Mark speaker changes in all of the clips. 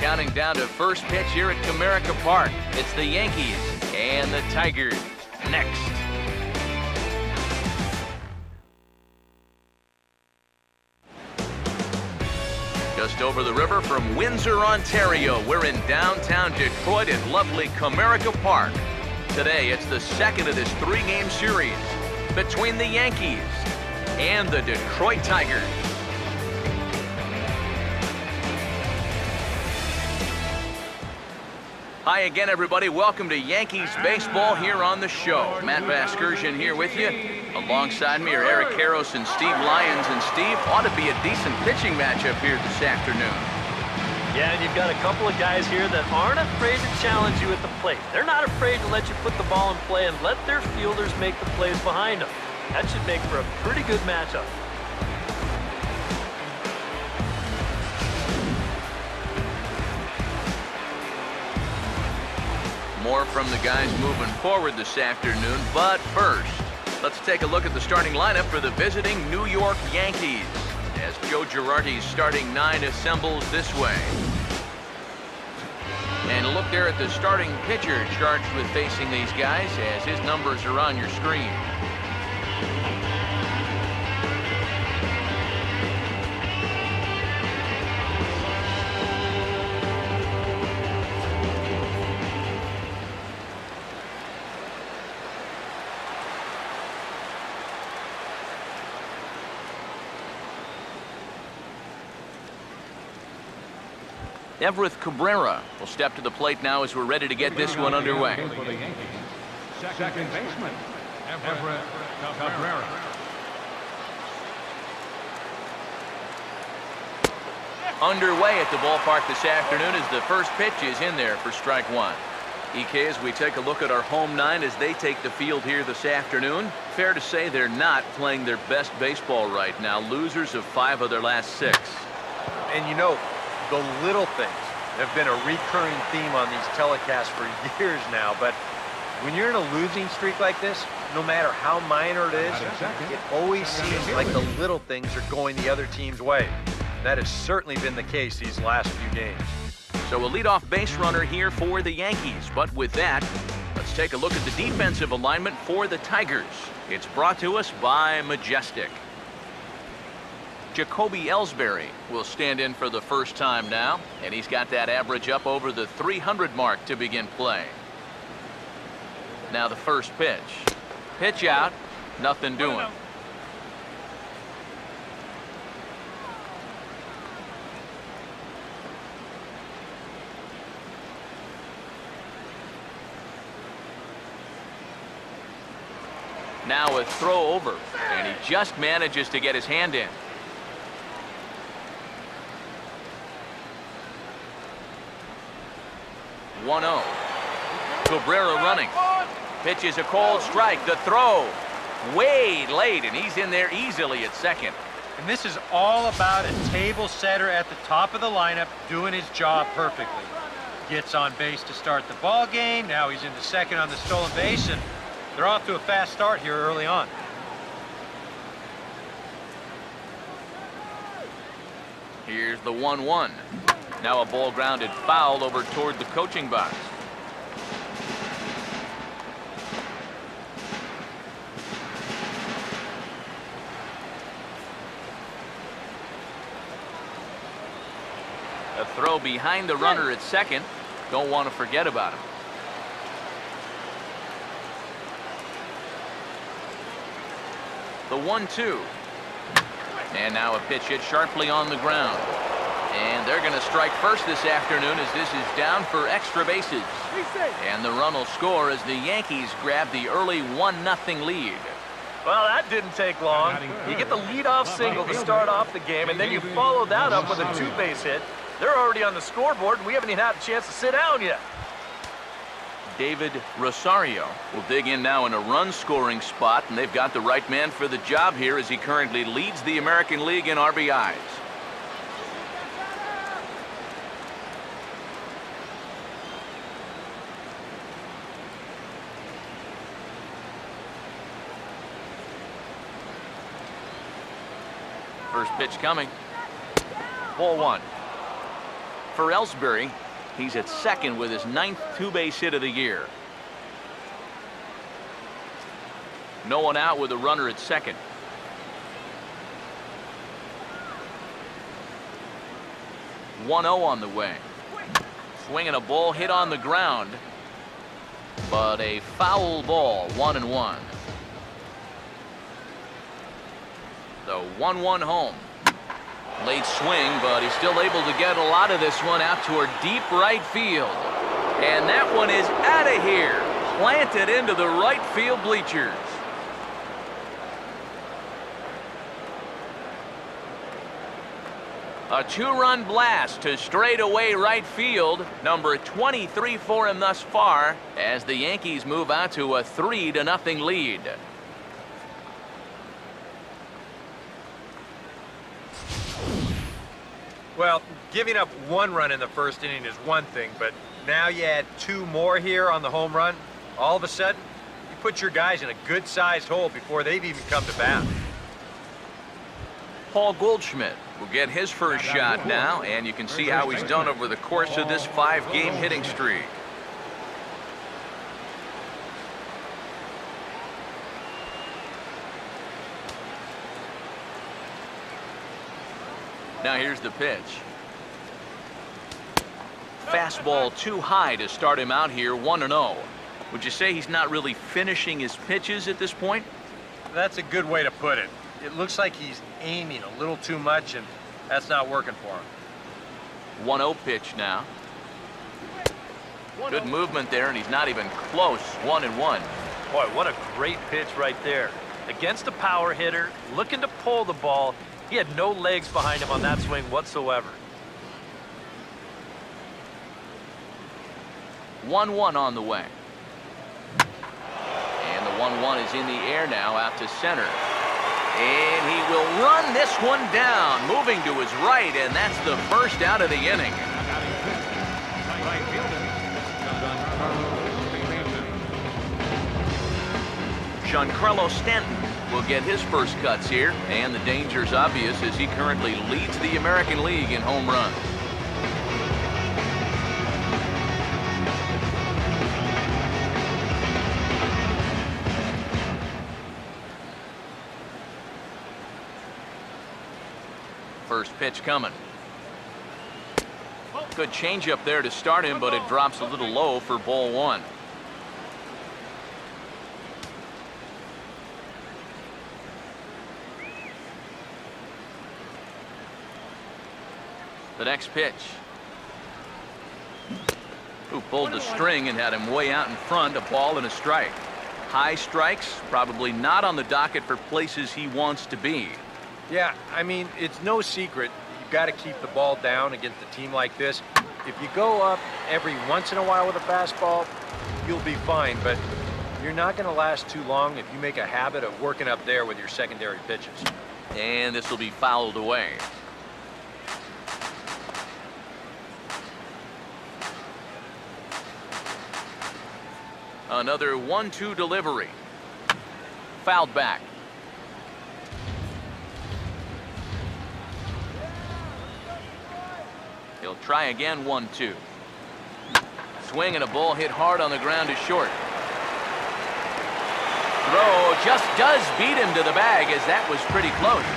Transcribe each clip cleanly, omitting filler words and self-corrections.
Speaker 1: counting down to first pitch here at Comerica Park. It's the Yankees and the Tigers next. Just over the river from Windsor, Ontario, we're in downtown Detroit at lovely Comerica Park. Today, it's the second of this three-game series between the Yankees and the Detroit Tigers. Hi again, everybody. Welcome to Yankees baseball here on the show. Matt Vasgersian here with you. Alongside me are Eric Karros and Steve Lyons. And Steve, ought to be a decent pitching matchup here this afternoon.
Speaker 2: Yeah, and you've got a couple of guys here that aren't afraid to challenge you at the plate. They're not afraid to let you put the ball in play and let their fielders make the plays behind them. That should make for a pretty good matchup.
Speaker 1: More from the guys moving forward this afternoon, but first, let's take a look at the starting lineup for the visiting New York Yankees as Joe Girardi's starting nine assembles this way. And look there at the starting pitcher charged with facing these guys as his numbers are on your screen. Everett Cabrera will step to the plate now as we're ready to get this one underway.
Speaker 3: Second baseman, Everett Cabrera.
Speaker 1: Underway at the ballpark this afternoon as the first pitch is in there for strike one. EK, as we take a look at our home nine as they take the field here this afternoon, fair to say they're not playing their best baseball right now. Losers of 5 of their last 6.
Speaker 4: And you know, the little things have been a recurring theme on these telecasts for years now, but when you're in a losing streak like this, no matter how minor it is, it always seems like the little things are going the other team's way. That has certainly been the case these last few games.
Speaker 1: So a leadoff base runner here for the Yankees, but with that, let's take a look at the defensive alignment for the Tigers. It's brought to us by Majestic. Jacoby Ellsbury will stand in for the first time now, and he's got that average up over the 300 mark to begin play. Now the first pitch. Pitch out, nothing doing. Now a throw over, and he just manages to get his hand in. 1-0. Cabrera running. Pitch is a cold strike. The throw way late, and he's in there easily at second.
Speaker 5: And this is all about a table setter at the top of the lineup doing his job perfectly. Gets on base to start the ball game. Now he's into second on the stolen base, and they're off to a fast start here early on.
Speaker 1: Here's the 1-1. Now a ball grounded foul over toward the coaching box. A throw behind the runner at second. Don't want to forget about him. The 1-2. And now a pitch hit sharply on the ground. And they're going to strike first this afternoon as this is down for extra bases. And the run will score as the Yankees grab the early 1-0 lead.
Speaker 2: Well, that didn't take long. You get the leadoff single to start off the game, and then you follow that up with a 2-base hit. They're already on the scoreboard, and we haven't even had a chance to sit down yet.
Speaker 1: David Rosario will dig in now in a run-scoring spot, and they've got the right man for the job here as he currently leads the American League in RBIs. First pitch coming. Ball 1. for Ellsbury. He's at second with his 9th two-base hit of the year. No one out with a runner at second. One 0 on the way. Swinging a ball hit on the ground, but a foul ball. 1-1. The 1-1 home. Late swing, but he's still able to get a lot of this one out toward deep right field. And that one is out of here. Planted into the right field bleachers. A 2-run blast to straightaway right field. Number 23 for him thus far as the Yankees move out to a 3-0 lead.
Speaker 4: Well, giving up 1 run in the first inning is one thing, but now you add 2 more here on the home run. All of a sudden, you put your guys in a good-sized hole before they've even come to bat.
Speaker 1: Paul Goldschmidt will get his first shot now, and you can see how he's done over the course of this 5-game hitting streak. Now here's the pitch. Fastball too high to start him out here, 1-0. Would you say he's not really finishing his pitches at this point?
Speaker 4: That's a good way to put it. It looks like he's aiming a little too much, and that's not working for him.
Speaker 1: 1-0 pitch now. Good movement there, and he's not even close. 1-1.
Speaker 2: Boy, what a great pitch right there. Against a power hitter, looking to pull the ball. He had no legs behind him on that swing whatsoever.
Speaker 1: 1-1 on the way. And the 1-1 is in the air now out to center. And he will run this one down, moving to his right, and that's the first out of the inning. Giancarlo Stanton will get his first cuts here, and the danger's obvious as he currently leads the American League in home runs. First pitch coming. Good changeup there to start him, but it drops a little low for ball 1. The next pitch. Who pulled the string and had him way out in front, a ball and a strike. High strikes, probably not on the docket for places he wants to be.
Speaker 4: Yeah, I mean, it's no secret. You've got to keep the ball down against a team like this. If you go up every once in a while with a fastball, you'll be fine, but you're not going to last too long if you make a habit of working up there with your secondary pitches.
Speaker 1: And this will be fouled away. Another 1-2 delivery. Fouled back. He'll try again, 1-2. Swing and a ball hit hard on the ground is short. Throw just does beat him to the bag, as that was pretty close.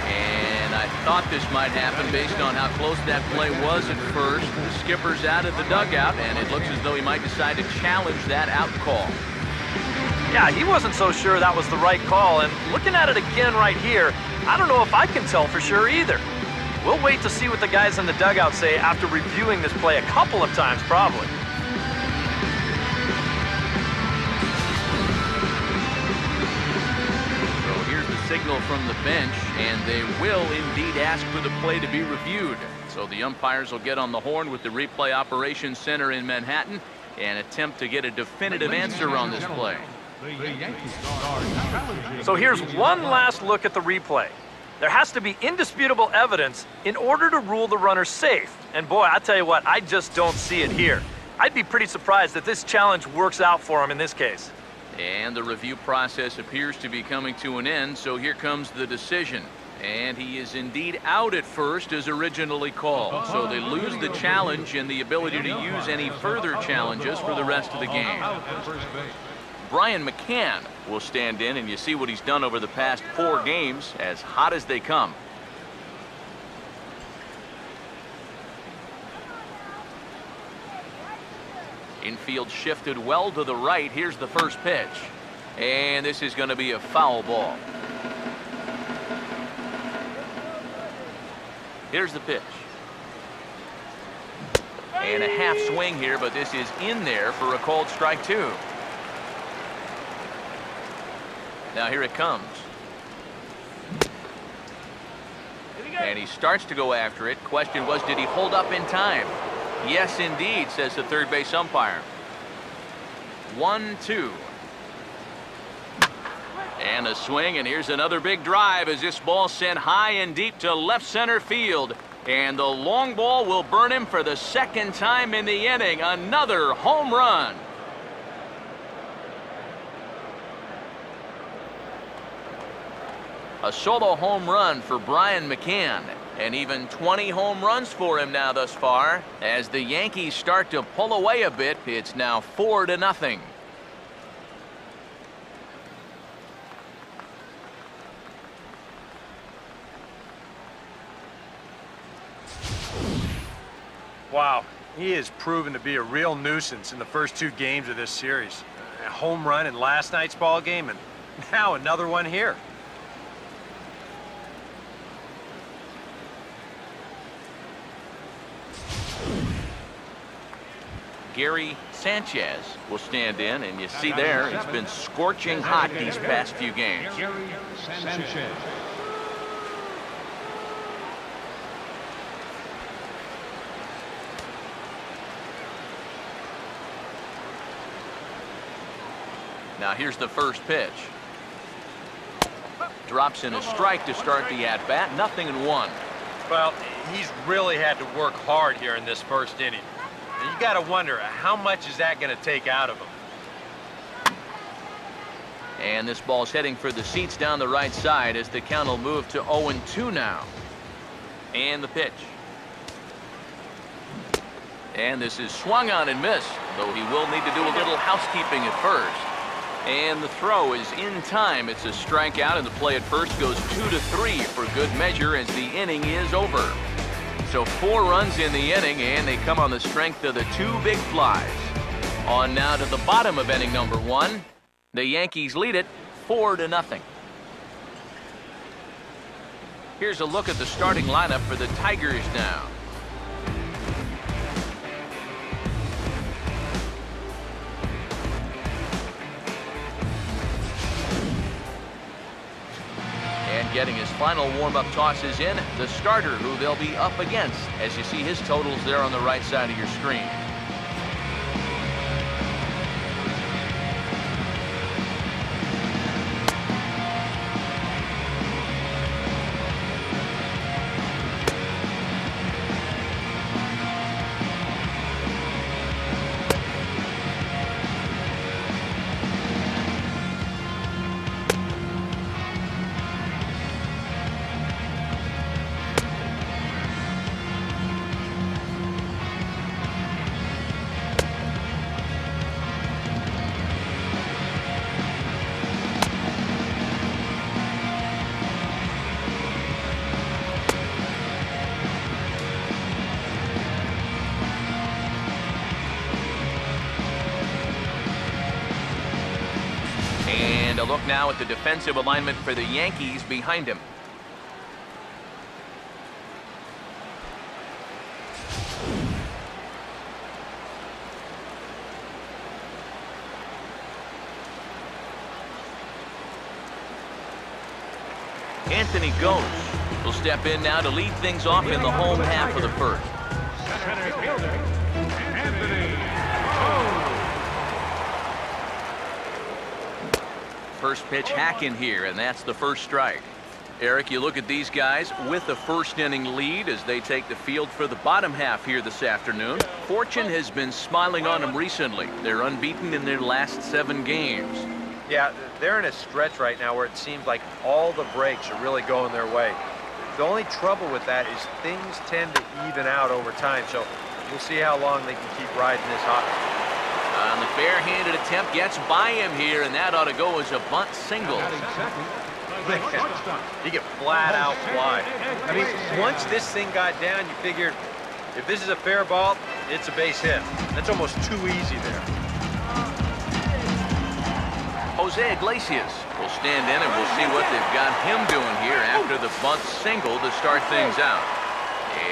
Speaker 1: And I thought this might happen based on how close that play was at first. The skipper's out of the dugout, and it looks as though he might decide to challenge that out call.
Speaker 2: Yeah, he wasn't so sure that was the right call, and looking at it again right here, I don't know if I can tell for sure either. We'll wait to see what the guys in the dugout say after reviewing this play a couple of times, probably.
Speaker 1: So here's the signal from the bench, and they will indeed ask for the play to be reviewed. So the umpires will get on the horn with the replay operations center in Manhattan and attempt to get a definitive answer on this play.
Speaker 2: So here's one last look at the replay. There has to be indisputable evidence in order to rule the runner safe. And boy, I tell you what, I just don't see it here. I'd be pretty surprised if this challenge works out for him in this case.
Speaker 1: And the review process appears to be coming to an end, so here comes the decision. And he is indeed out at first as originally called. So they lose the challenge and the ability to use any further challenges for the rest of the game. Brian McCann will stand in, and you see what he's done over the past 4 games, as hot as they come. Infield shifted well to the right. Here's the first pitch. And this is going to be a foul ball. Here's the pitch. And a half swing here, but this is in there for a called strike 2. Now here it comes. And he starts to go after it. Question was, did he hold up in time? Yes, indeed, says the third base umpire. 1-2. And a swing, and here's another big drive as this ball sent high and deep to left center field. And the long ball will burn him for the second time in the inning. Another home run. A solo home run for Brian McCann. And even 20 home runs for him now thus far. As the Yankees start to pull away a bit, it's now 4-0.
Speaker 4: Wow, he has proven to be a real nuisance in the first 2 games of this series. A home run in last night's ball game, and now another one here.
Speaker 1: Gary Sanchez will stand in, and you see there, it's been scorching hot these past few games.
Speaker 3: Gary Sanchez.
Speaker 1: Now here's the first pitch. Drops in a strike to start the at-bat. 0-1.
Speaker 4: Well, he's really had to work hard here in this first inning. And you got to wonder, how much is that going to take out of him?
Speaker 1: And this ball's heading for the seats down the right side as the count will move to 0-2 now. And the pitch. And this is swung on and missed, though he will need to do a little housekeeping at first. And the throw is in time. It's a strikeout, and the play at first goes 2-3 for good measure as the inning is over. So 4 runs in the inning, and they come on the strength of the 2 big flies. On now to the bottom of inning number 1. The Yankees lead it 4-0. Here's a look at the starting lineup for the Tigers now. And getting his final warm-up tosses in, the starter who they'll be up against, as you see his totals there on the right side of your screen. And a look now at the defensive alignment for the Yankees behind him. Anthony Gose will step in now to lead things off in the home half of the first.
Speaker 3: Center fielder, Anthony Gose.
Speaker 1: First pitch hack in here, and that's the first strike. Eric, you look at these guys with the first inning lead as they take the field for the bottom half here this afternoon. Fortune has been smiling on them recently. They're unbeaten in their last 7 games.
Speaker 4: Yeah, they're in a stretch right now where it seems like all the breaks are really going their way. The only trouble with that is things tend to even out over time, so we'll see how long they can keep riding this hot.
Speaker 1: And the barehanded attempt gets by him here, and that ought to go as a bunt single.
Speaker 4: He get flat out fly. I mean, once this thing got down, you figured if this is a fair ball, it's a base hit. That's almost too easy there.
Speaker 1: Jose Iglesias will stand in, and we'll see what they've got him doing here after the bunt single to start things out.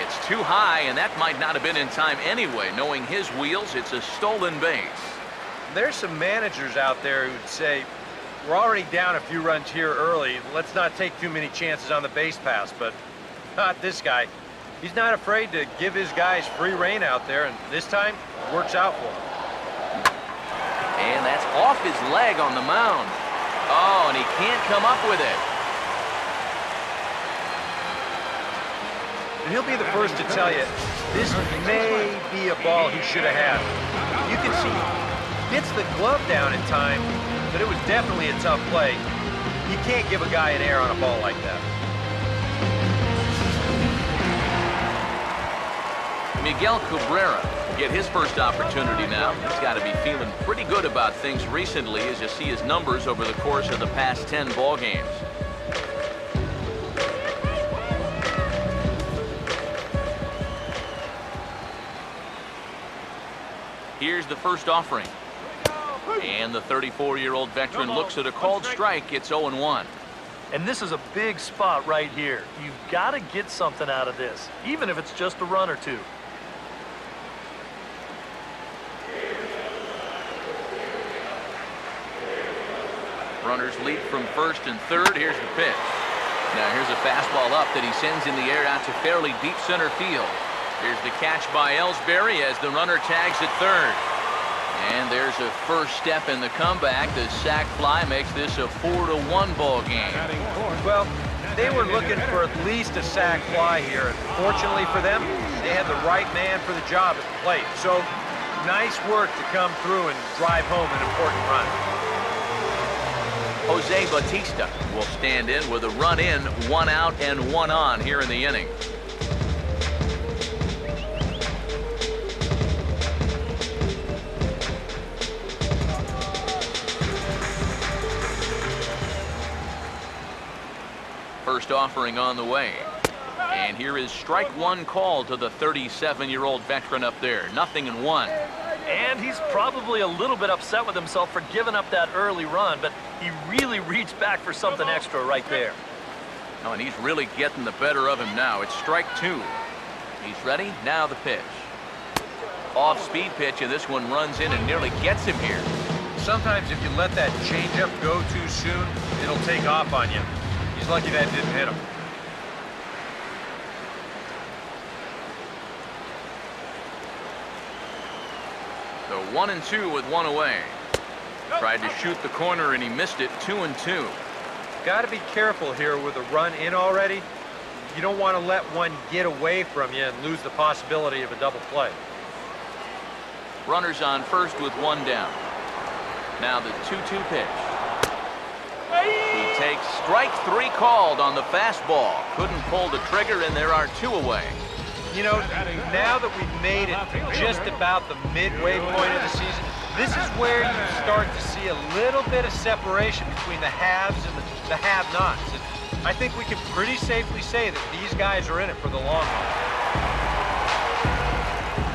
Speaker 1: It's too high, and that might not have been in time anyway. Knowing his wheels, it's a stolen base.
Speaker 4: There's some managers out there who'd say, we're already down a few runs here early. Let's not take too many chances on the base pass, but not this guy. He's not afraid to give his guys free rein out there, and this time, it works out for him.
Speaker 1: And that's off his leg on the mound. Oh, and he can't come up with it.
Speaker 4: And he'll be the first to tell you, this may be a ball he should have had. You can see he gets the glove down in time, but it was definitely a tough play. You can't give a guy an error on a ball like that.
Speaker 1: Miguel Cabrera will get his first opportunity now. He's got to be feeling pretty good about things recently as you see his numbers over the course of the past 10 ball games. Here's the first offering. And the 34-year-old veteran looks at a called strike. It's 0-1.
Speaker 2: And this is a big spot right here. You've got to get something out of this, even if it's just a run or two.
Speaker 1: Runners lead from first and third. Here's the pitch. Now here's a fastball up that he sends in the air out to fairly deep center field. Here's the catch by Ellsbury as the runner tags at third. And there's a first step in the comeback. The sac fly makes this a 4-1 ball game.
Speaker 4: Well, they were looking for at least a sac fly here. And fortunately for them, they had the right man for the job at the plate. So nice work to come through and drive home an important run.
Speaker 1: Jose Bautista will stand in with a run in, 1 out and 1 on here in the inning. First offering on the way. And here is strike one called to the 37-year-old veteran up there. 0-1.
Speaker 2: And he's probably a little bit upset with himself for giving up that early run, but he really reached back for something extra right there.
Speaker 1: Oh, and he's really getting the better of him now. It's strike two. He's ready. Now the pitch. Off-speed pitch, and this one runs in and nearly gets him here.
Speaker 4: Sometimes if you let that changeup go too soon, it'll take off on you. He's lucky that didn't hit him.
Speaker 1: So 1-2 with one away. Tried to shoot the corner and he missed it. 2-2.
Speaker 4: Got to be careful here with a run in already. You don't want to let one get away from you and lose the possibility of a double play.
Speaker 1: Runners on first with one down. Now the 2-2 pitch. He takes strike three called on the fastball. Couldn't pull the trigger, and there are two away.
Speaker 4: You know, now that we've made it just about the midway point of the season, this is where you start to see a little bit of separation between the haves and the have-nots. And I think we can pretty safely say that these guys are in it for the long haul.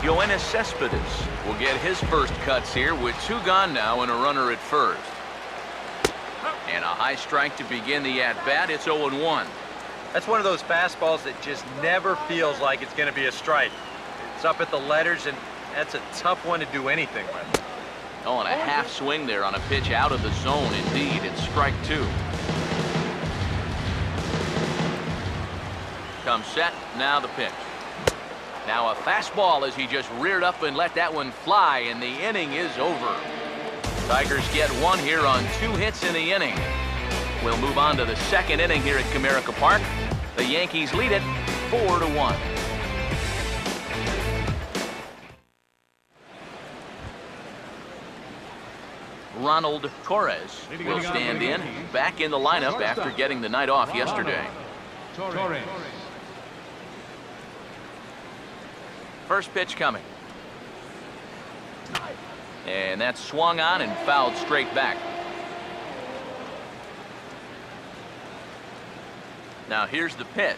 Speaker 1: Yoenis Cespedes will get his first cuts here with two gone now and a runner at first. And a high strike to begin the at-bat. It's 0-1.
Speaker 4: That's one of those fastballs that just never feels like it's going to be a strike. It's up at the letters, and that's a tough one to do anything with.
Speaker 1: Oh, and a half swing there on a pitch out of the zone. Indeed, it's strike two. Comes set, now the pitch. Now a fastball as he just reared up and let that one fly, and the inning is over. Tigers get one here on 2 hits in the inning. We'll move on to the second inning here at Comerica Park. The Yankees lead it 4-1. Ronald Torres will stand in, back in the lineup after getting the night off yesterday.
Speaker 3: Torres.
Speaker 1: First pitch coming. And that's swung on and fouled straight back. Now here's the pitch.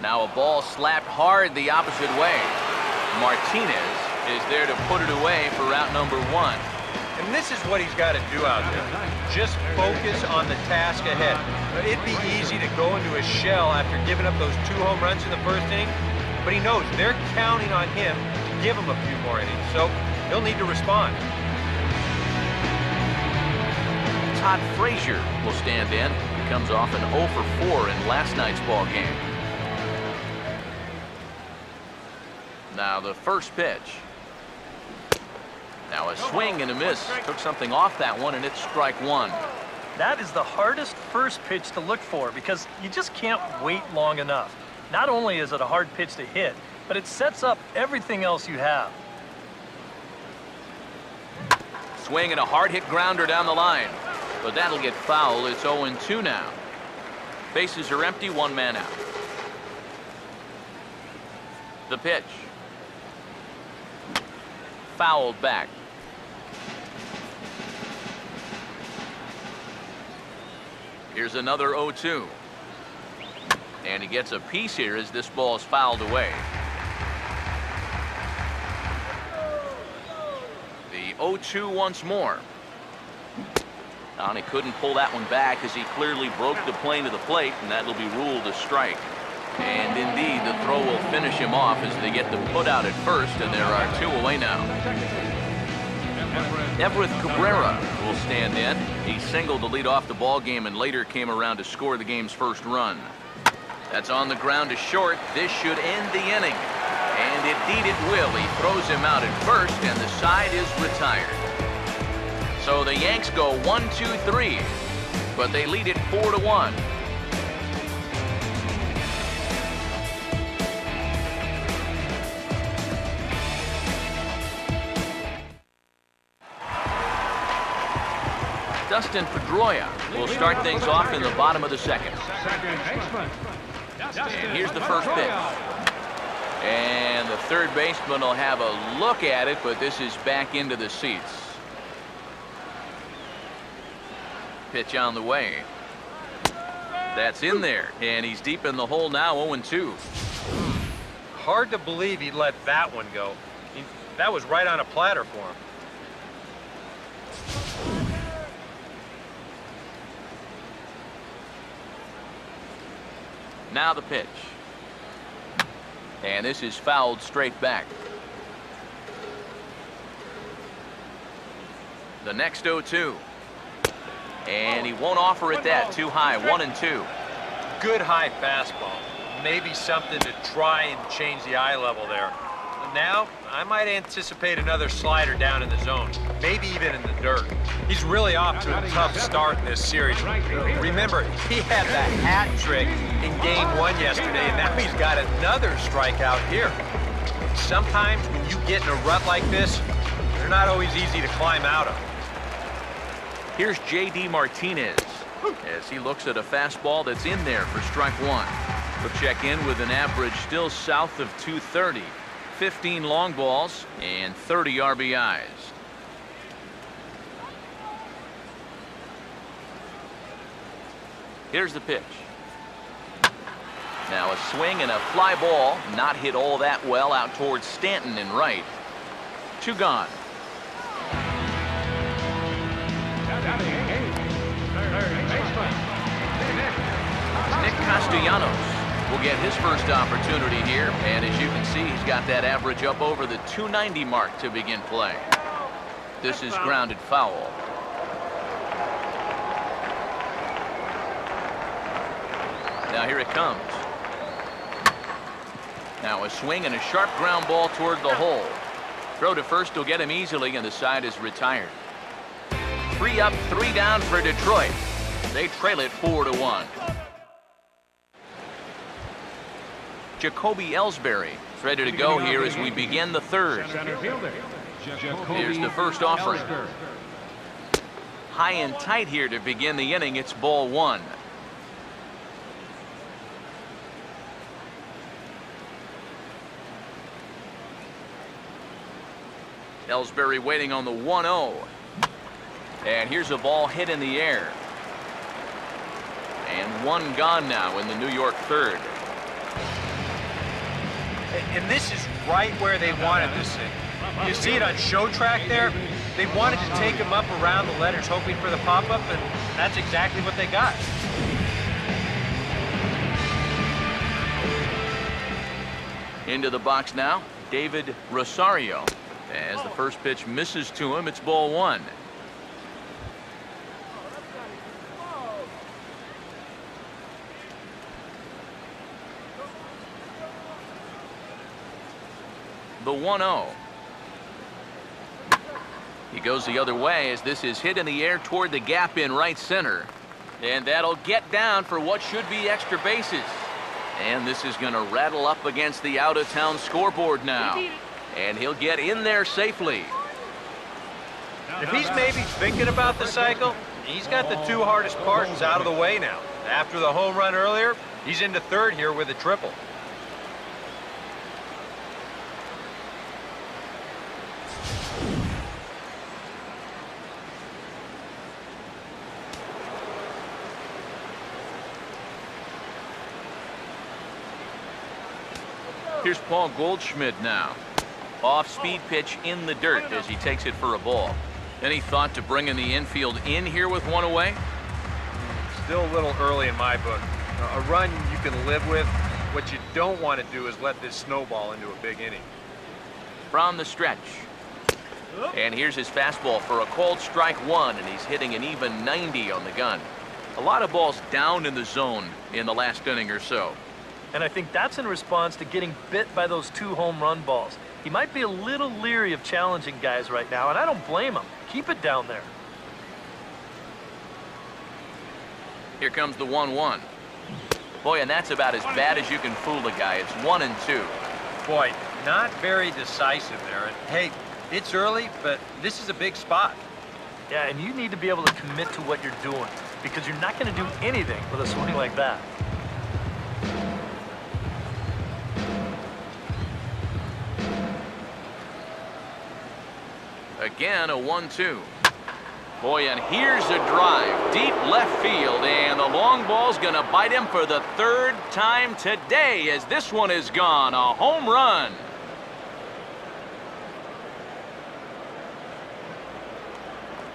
Speaker 1: Now a ball slapped hard the opposite way. Martinez is there to put it away for out number 1.
Speaker 4: And this is what he's got to do out there. Just focus on the task ahead. It'd be easy to go into a shell after giving up those 2 home runs in the first inning, but he knows they're counting on him to give him a few more innings, so he'll need to respond.
Speaker 1: Todd Frazier will stand in. He comes off an 0 for 4 in last night's ball game. Now the first pitch. Now a swing and a miss. Took something off that one, and it's strike 1.
Speaker 2: That is the hardest first pitch to look for because you just can't wait long enough. Not only is it a hard pitch to hit, but it sets up everything else you have.
Speaker 1: Swing and a hard hit grounder down the line. But that'll get foul. It's 0-2 now. Bases are empty, 1 man out. The pitch. Fouled back. Here's another 0-2. And he gets a piece here as this ball is fouled away. The 0-2 once more. And he couldn't pull that one back as he clearly broke the plane of the plate, and that'll be ruled a strike. And indeed, the throw will finish him off as they get the put out at first, and there are 2 away now. Everett Cabrera will stand in. He singled to lead off the ball game and later came around to score the game's first run. That's on the ground to short. This should end the inning. And indeed it will. He throws him out at first, and the side is retired. So the Yanks go 1-2-3, but they lead it 4-1. Dustin Pedroia will start things off in the bottom of the second. And here's the first pitch. And the third baseman will have a look at it, but this is back into the seats. Pitch on the way. That's in there, and he's deep in the hole now, 0-2.
Speaker 4: Hard to believe he let that one go. That was right on a platter for him.
Speaker 1: Now the pitch. And this is fouled straight back. The next 0-2. And he won't offer it that. Too high. 1-2.
Speaker 4: Good high fastball. Maybe something to try and change the eye level there. Now, I might anticipate another slider down in the zone. Maybe even in the dirt. He's really off to a tough start in this series. Remember, he had the hat trick in Game 1 yesterday, and now he's got another strikeout here. Sometimes when you get in a rut like this, they're not always easy to climb out of.
Speaker 1: Here's J.D. Martinez as he looks at a fastball that's in there for strike 1. He'll check in with an average still south of 230. 15 long balls and 30 RBIs. Here's the pitch. Now a swing and a fly ball, not hit all that well out towards Stanton in right. 2 gone. Nick Castellanos will get his first opportunity here, and as you can see, he's got that average up over the 290 mark to begin play. This is grounded foul. Now here it comes. Now a swing and a sharp ground ball toward the hole. Throw to first will get him easily, and the side is retired. 3 up, 3 down for Detroit. They trail it 4-1. Jacoby Ellsbury is ready to go here as we begin the third.
Speaker 3: Center fielder,
Speaker 1: Here's the first offering. High and tight here to begin the inning. It's ball one. Ellsbury waiting on the 1-0. And here's a ball hit in the air. And one gone now in the New York third.
Speaker 5: And this is right where they wanted this thing. You see it on show track there? They wanted to take him up around the letters, hoping for the pop-up, and that's exactly what they got.
Speaker 1: Into the box now, David Rosario. As the first pitch misses to him, it's ball one. The 1-0. He goes the other way as this is hit in the air toward the gap in right center. And that'll get down for what should be extra bases. And this is going to rattle up against the out-of-town scoreboard now. And he'll get in there safely.
Speaker 5: If he's maybe thinking about the cycle, he's got the two hardest parts out of the way now. After the home run earlier, he's into third here with a triple.
Speaker 1: Here's Paul Goldschmidt now. Off-speed pitch in the dirt as he takes it for a ball. Any thought to bringing the infield in here with one away?
Speaker 4: Still a little early in my book. A run you can live with. What you don't want to do is let this snowball into a big inning.
Speaker 1: From the stretch. And here's his fastball for a called strike one, and he's hitting an even 90 on the gun. A lot of balls down in the zone in the last inning or so.
Speaker 2: And I think that's in response to getting bit by those two home run balls. He might be a little leery of challenging guys right now, and I don't blame him. Keep it down there.
Speaker 1: Here comes the 1-1. Boy, and that's about as bad as you can fool a guy. It's 1-2.
Speaker 5: Boy, not very decisive there. And hey, it's early, but this is a big spot.
Speaker 2: Yeah, and you need to be able to commit to what you're doing, because you're not going to do anything with a swing like that.
Speaker 1: Again, a 1-2. Boy, and here's a drive. Deep left field, and the long ball's going to bite him for the third time today as this one is gone. A home run.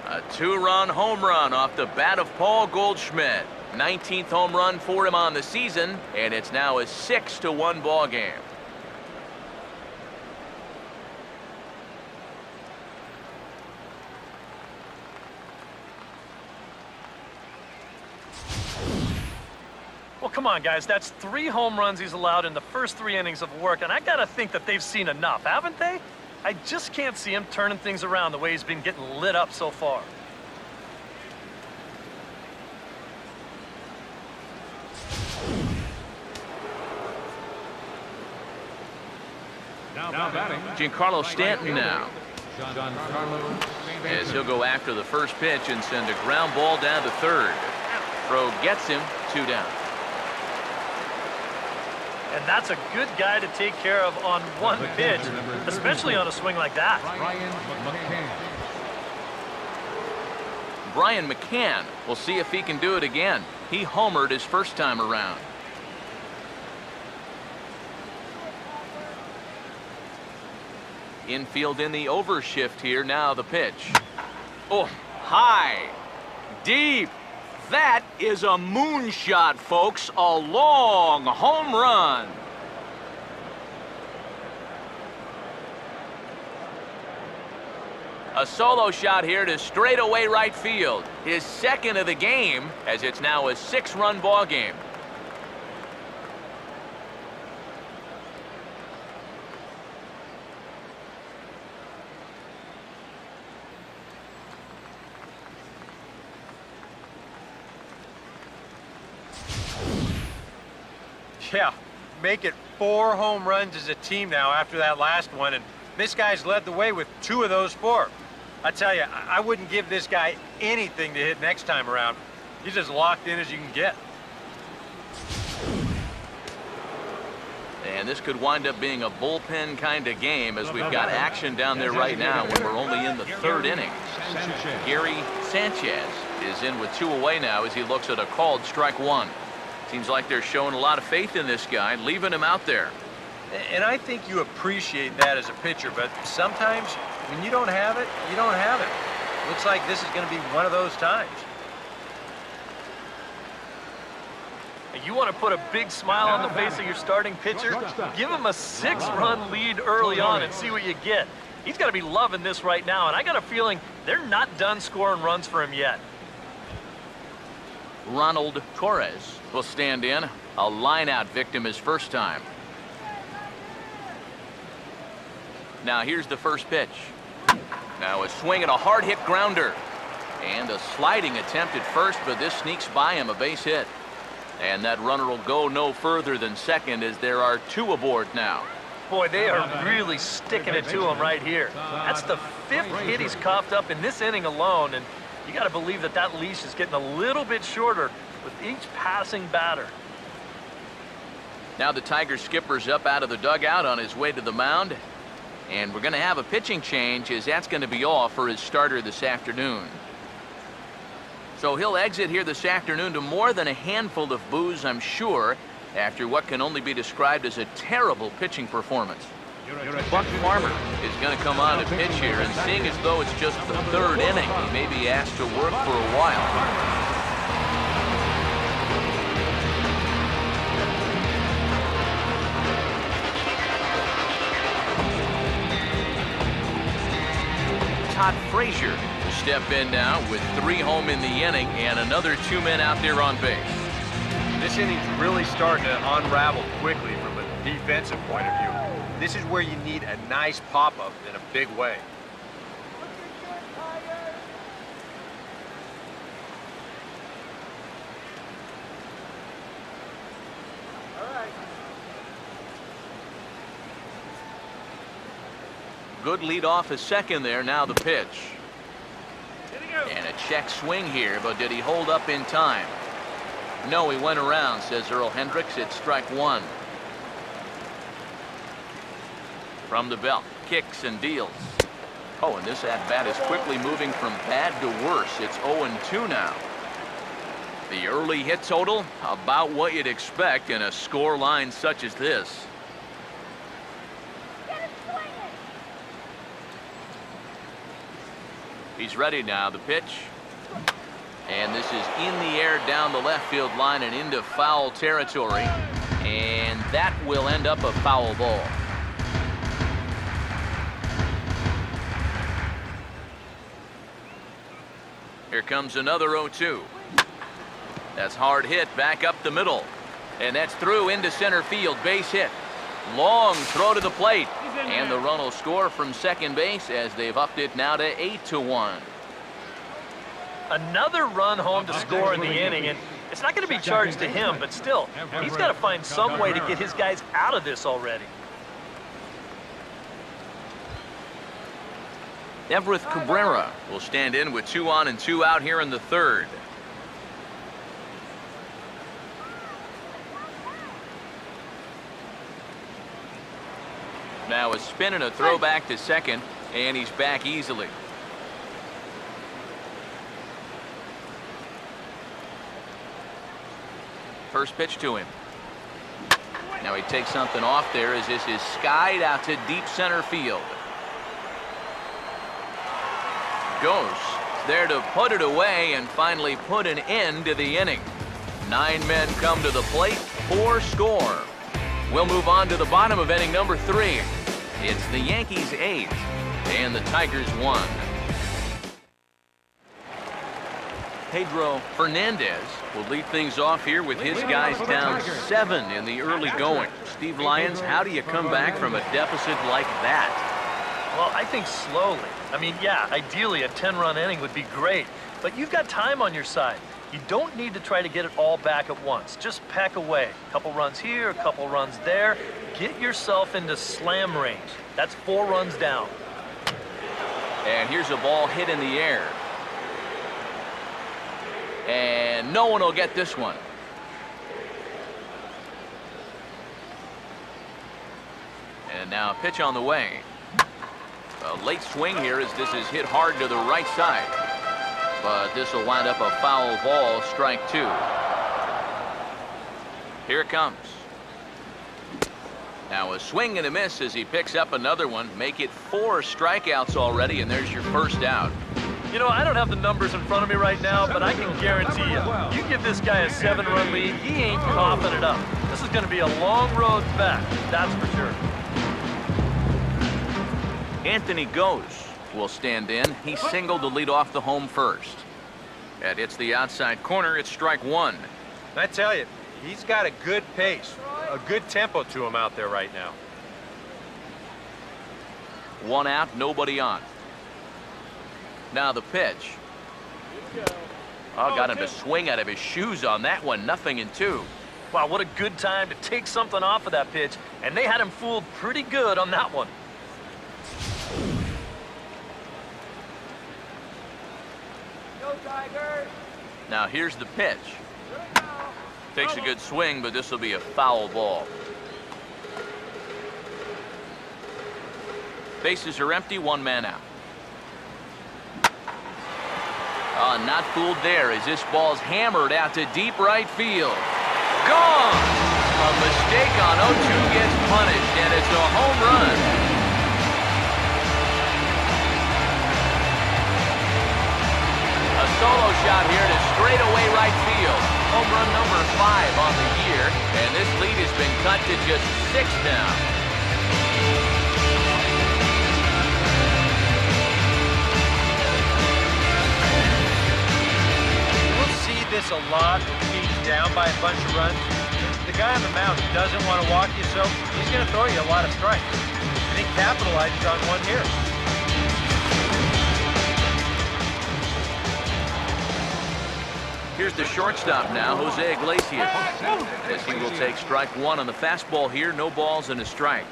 Speaker 1: A two-run home run off the bat of Paul Goldschmidt. 19th home run for him on the season, and it's now a 6-1 ball game.
Speaker 2: Well, come on, guys. That's 3 home runs he's allowed in the first 3 innings of work, and I got to think that they've seen enough, haven't they? I just can't see him turning things around the way he's been getting lit up so far.
Speaker 3: Now batting.
Speaker 1: Giancarlo Stanton now.
Speaker 3: Giancarlo
Speaker 1: As he'll go after the first pitch and send a ground ball down to third. Throw gets him, 2 down.
Speaker 2: And that's a good guy to take care of on one pitch, especially on a swing like that.
Speaker 3: Brian McCann.
Speaker 1: Brian McCann. We'll see if he can do it again. He homered his first time around. Infield in the overshift here. Now the pitch. Oh, high. Deep. That is a moonshot, folks. A long home run. A solo shot here to straightaway right field. His second of the game, as it's now a 6-run ball game.
Speaker 5: Yeah, make it 4 home runs as a team now after that last one, and This guy's led the way with 2 of those 4. I tell you, I wouldn't give this guy anything to hit next time around. He's as locked in as you can get.
Speaker 1: And this could wind up being a bullpen kind of game as we've got action down there right now when we're only in the 3rd inning. Gary Sanchez is in with 2 away now as he looks at a called strike 1. Seems like they're showing a lot of faith in this guy, leaving him out there.
Speaker 5: And I think you appreciate that as a pitcher, but sometimes when you don't have it, you don't have it. Looks like this is going to be one of those times.
Speaker 2: You want to put a big smile on the face of your starting pitcher? Give him a 6-run lead early on and see what you get. He's got to be loving this right now, and I got a feeling they're not done scoring runs for him yet.
Speaker 1: Ronald Torres will stand in. A line-out victim his first time. Now here's the first pitch. Now a swing at a hard-hit grounder. And a sliding attempt at first, but this sneaks by him, a base hit. And that runner will go no further than second as there are 2 aboard now.
Speaker 2: Boy, they are really sticking it to him right here. That's the 5th hit he's coughed up in this inning alone, and you got to believe that that leash is getting a little bit shorter with each passing batter.
Speaker 1: Now the Tiger skipper's up out of the dugout on his way to the mound. And we're going to have a pitching change as that's going to be all for his starter this afternoon. So he'll exit here this afternoon to more than a handful of boos, I'm sure, after what can only be described as a terrible pitching performance. Buck Farmer is going to come on to pitch here, and seeing as though it's just the 3rd inning, he may be asked to work for a while. Todd Frazier will step in now with 3 home in the inning and another 2 men out there on base.
Speaker 4: This inning's really starting to unravel quickly from a defensive point of view. This is where you need a nice pop-up in a big way.
Speaker 1: Good lead off his second there. Now the pitch. And a check swing here, but did he hold up in time? No, he went around, says Earl Hendricks. It's strike 1. From the belt, kicks and deals. Oh, and this at-bat is quickly moving from bad to worse. It's 0-2 now. The early hit total, about what you'd expect in a score line such as this. He's ready now. The pitch. And this is in the air down the left field line and into foul territory. And that will end up a foul ball. Here comes another 0-2. That's hard hit back up the middle. And that's through into center field. Base hit. Long throw to the plate. And the run will score from second base as they've upped it now to 8-1.
Speaker 2: Another run home to score in the inning, and it's not going to be charged to him, but still, he's got to find some way to get his guys out of this already.
Speaker 1: Everett Cabrera will stand in with 2 on and 2 out here in the 3rd. Now a spin and a throw back to second, and he's back easily. First pitch to him. Now he takes something off there as this is skied out to deep center field. Goes there to put it away and finally put an end to the inning. 9 men come to the plate, 4 score. We'll move on to the bottom of inning number 3. It's the Yankees 8 and the Tigers 1. Pedro Fernandez will lead things off here with his guys down 7 in the early going. Steve Lyons, how do you come back from a deficit like that?
Speaker 2: Well, I think slowly. I mean, yeah, ideally a 10-run inning would be great, but you've got time on your side. You don't need to try to get it all back at once. Just peck away. A couple runs here, a couple runs there. Get yourself into slam range. That's 4 runs down.
Speaker 1: And here's a ball hit in the air. And no one will get this one. And now a pitch on the way. A late swing here as this is hit hard to the right side. But this will wind up a foul ball, strike 2. Here it comes. Now a swing and a miss as he picks up another one. Make it 4 strikeouts already, and there's your first out.
Speaker 2: You know, I don't have the numbers in front of me right now, but I can guarantee you give this guy a 7-run lead, he ain't coughing it up. This is going to be a long road back, that's for sure.
Speaker 1: Anthony Goes will stand in. He singled to lead off the home first. That hits the outside corner. It's strike 1.
Speaker 4: I tell you, he's got a good pace, a good tempo to him out there right now.
Speaker 1: 1 out, nobody on. Now the pitch. Oh, got him to swing out of his shoes on that one. 0-2.
Speaker 2: Wow, what a good time to take something off of that pitch, and they had him fooled pretty good on that one.
Speaker 1: Now here's the pitch. Takes a good swing, but this will be a foul ball. Bases are empty, 1 man out. Not fooled there as this ball's hammered out to deep right field. Gone! A mistake on 0-2 gets punished, and it's a home run. A solo shot here to straightaway right field. Home run number 5 on the year, and this lead has been cut to just 6 now.
Speaker 5: We'll see this a lot when being down by a bunch of runs. The guy on the mound doesn't want to walk you, so he's going to throw you a lot of strikes. And he capitalizes on one here.
Speaker 1: Here's the shortstop now, Jose Iglesias, as he will take strike 1 on the fastball here. No balls and a strike.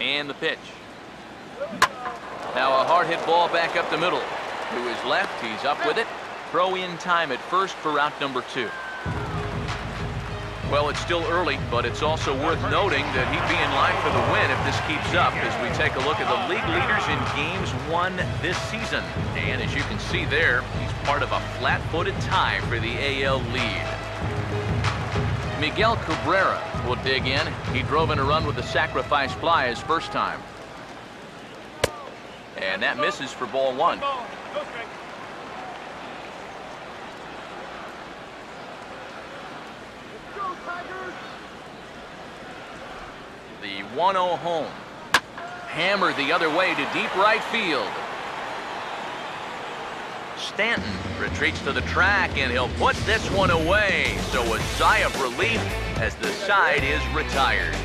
Speaker 1: And the pitch. Now a hard hit ball back up the middle. To his left, he's up with it. Throw in time at first for out number 2. Well, it's still early, but it's also worth noting that he'd be in line for the win if this keeps up as we take a look at the league leaders in games won this season. And as you can see there, he's part of a flat-footed tie for the AL lead. Miguel Cabrera will dig in. He drove in a run with the sacrifice fly his first time. And that misses for ball 1. The 1-0 home. Hammered the other way to deep right field. Stanton retreats to the track, and he'll put this one away. So a sigh of relief as the side is retired.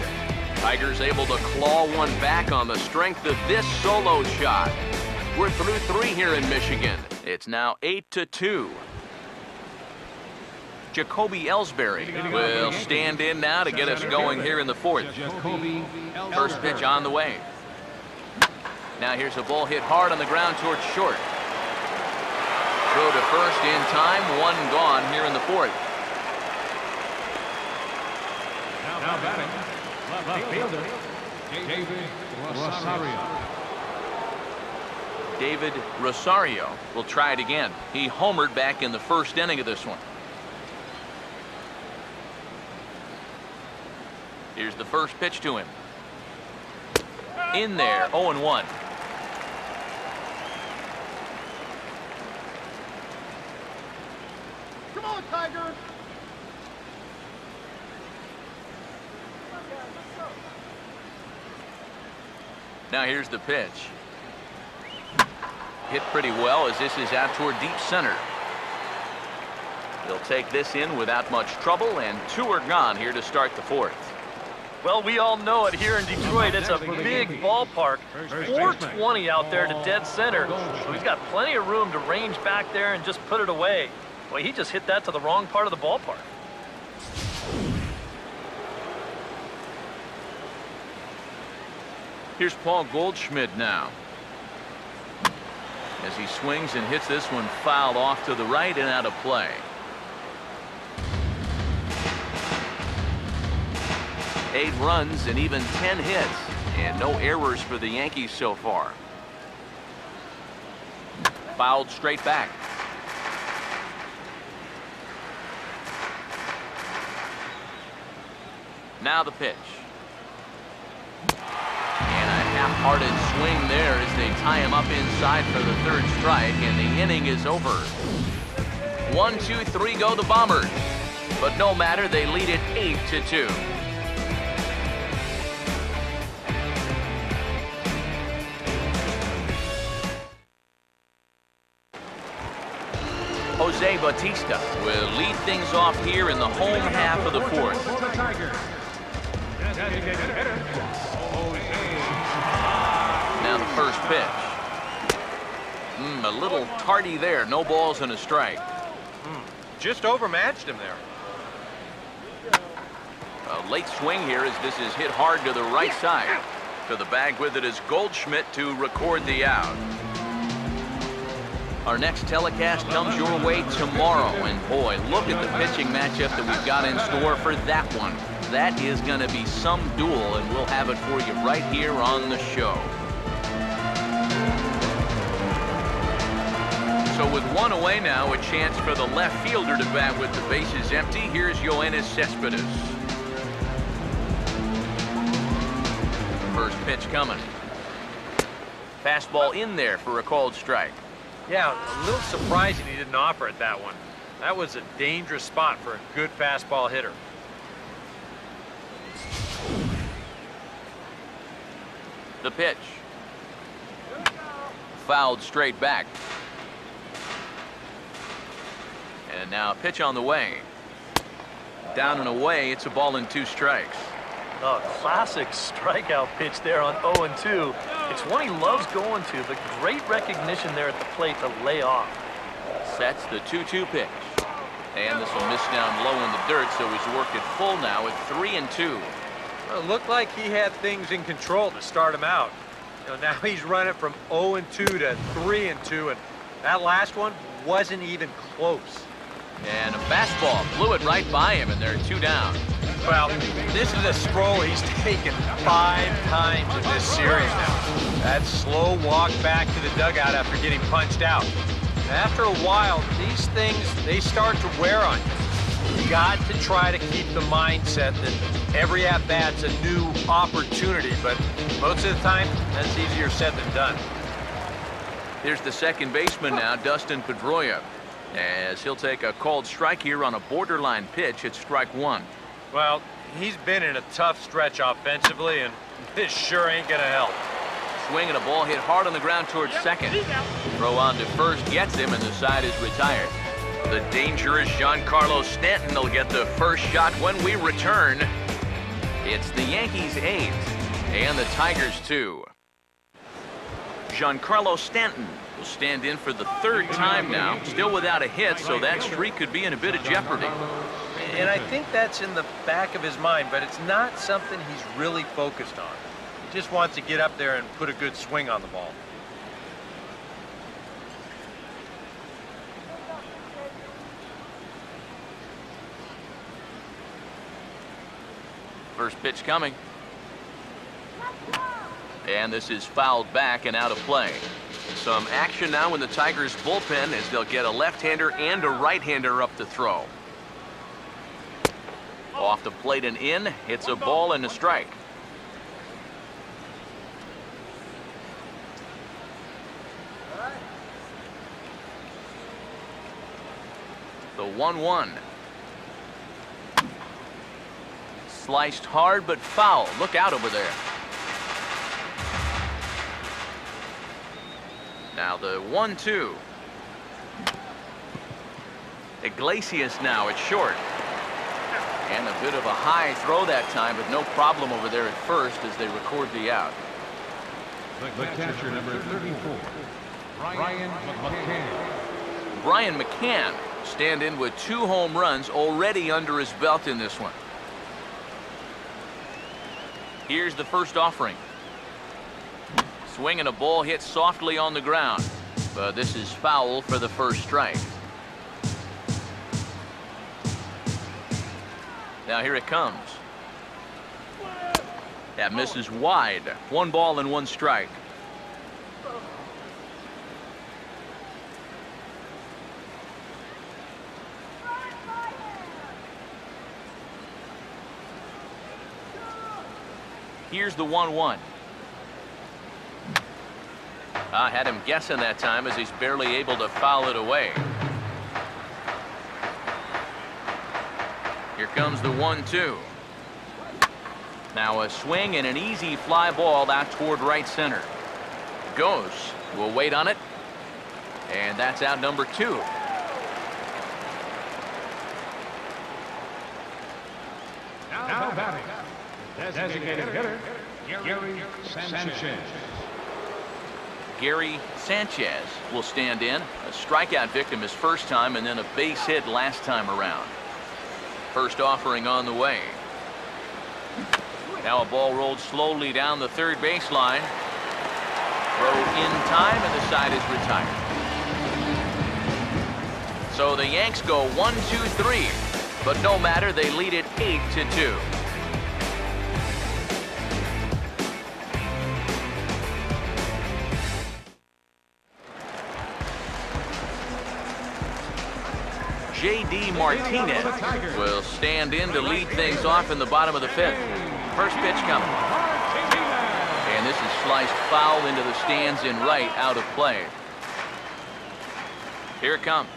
Speaker 1: Tigers able to claw one back on the strength of this solo shot. We're through 3 here in Michigan. It's now 8-2. Jacoby Ellsbury will stand in now to get us going here in the 4th. First pitch on the way. Now here's a ball hit hard on the ground towards short. Throw to first in time, 1 gone here in the 4th.
Speaker 3: Now batting, left fielder, David Rosario.
Speaker 1: David Rosario will try it again. He homered back in the first inning of this one. Here's the first pitch to him. In there, 0-1.
Speaker 6: Come on, Tigers!
Speaker 1: Now here's the pitch. Hit pretty well as this is out toward deep center. He'll take this in without much trouble, and 2 are gone here to start the 4th.
Speaker 2: Well, we all know it here in Detroit. It's a big ballpark. 420 out there to dead center. So he's got plenty of room to range back there and just put it away. Well, he just hit that to the wrong part of the ballpark.
Speaker 1: Here's Paul Goldschmidt now. As he swings and hits this one fouled off to the right and out of play. Eight runs and even 10 hits, and no errors for the Yankees so far. Fouled straight back. Now the pitch. And a half-hearted swing there as they tie him up inside for the third strike, and the inning is over. 1, 2, 3 go the Bombers. But no matter, they lead it 8-2. Jose Bautista will lead things off here in the home half of the fourth. Now the first pitch. A little tardy there. No balls and a strike.
Speaker 4: Just overmatched him there.
Speaker 1: A late swing here as this is hit hard to the right side. To the bag with it is Goldschmidt to record the out. Our next telecast comes your way tomorrow, and boy, look at the pitching matchup that we've got in store for that one. That is going to be some duel, and we'll have it for you right here on the show. So with one away now, a chance for the left fielder to bat with the bases empty. Here's Yoenis Cespedes. First pitch coming. Fastball in there for a called strike.
Speaker 4: Yeah, a little surprising he didn't offer it that one. That was a dangerous spot for a good fastball hitter.
Speaker 1: The pitch. Fouled straight back. And now a pitch on the way. Down and away, it's a ball and 2 strikes.
Speaker 2: A classic strikeout pitch there on 0-2. It's one he loves going to, but great recognition there at the plate to lay off.
Speaker 1: Sets the 2-2 pitch. And this will miss down low in the dirt, so he's worked it full now at 3-2.
Speaker 4: Well, it looked like he had things in control to start him out. Now he's running from 0-2 to 3-2, and that last one wasn't even close.
Speaker 1: And a fastball blew it right by him, and they're 2 down.
Speaker 4: Well, this is a stroll he's taken 5 times in this series now. That slow walk back to the dugout after getting punched out. After a while, these things, they start to wear on you. You got to try to keep the mindset that every at-bat's a new opportunity, but most of the time, that's easier said than done.
Speaker 1: Here's the second baseman now, Dustin Pedroia, as he'll take a called strike here on a borderline pitch at strike 1.
Speaker 4: Well, he's been in a tough stretch offensively, and this sure ain't gonna help.
Speaker 1: Swing and a ball hit hard on the ground towards second. Throw on to first gets him, and the side is retired. The dangerous Giancarlo Stanton will get the first shot when we return. It's the Yankees 8 and the Tigers 2. Giancarlo Stanton will stand in for the 3rd time now, still without a hit, so that streak could be in a bit of jeopardy.
Speaker 4: And I think that's in the back of his mind, but it's not something he's really focused on. He just wants to get up there and put a good swing on the ball.
Speaker 1: First pitch coming. And this is fouled back and out of play. Some action now in the Tigers bullpen as they'll get a left-hander and a right-hander up to throw. Off the plate and in, it's a ball and a strike. The 1-1. Sliced hard but foul. Look out over there. Now the 1-2. Iglesias now at short. And a bit of a high throw that time, but no problem over there at first as they record the out.
Speaker 3: The catcher, number 34, Brian McCann.
Speaker 1: Brian McCann stand in with 2 home runs already under his belt in this one. Here's the first offering. Swinging a ball hit softly on the ground, but this is foul for the first strike. Now here it comes. That misses wide. 1 ball and 1 strike. Here's the 1-1. I had him guessing that time as he's barely able to foul it away. Here comes the 1-2. Now a swing and an easy fly ball out toward right center. Goes. We'll wait on it. And that's out number 2.
Speaker 3: Now batting. Designated hitter, Gary Sanchez.
Speaker 1: Gary Sanchez will stand in. A strikeout victim his first time and then a base hit last time around. First offering on the way. Now a ball rolled slowly down the third baseline. Throw in time and the side is retired. So the Yanks go 1-2-3. But no matter, they lead it 8-2. J.D. Martinez will stand in to lead things off in the bottom of the 5th. First pitch coming. And this is sliced foul into the stands in right, out of play. Here it comes.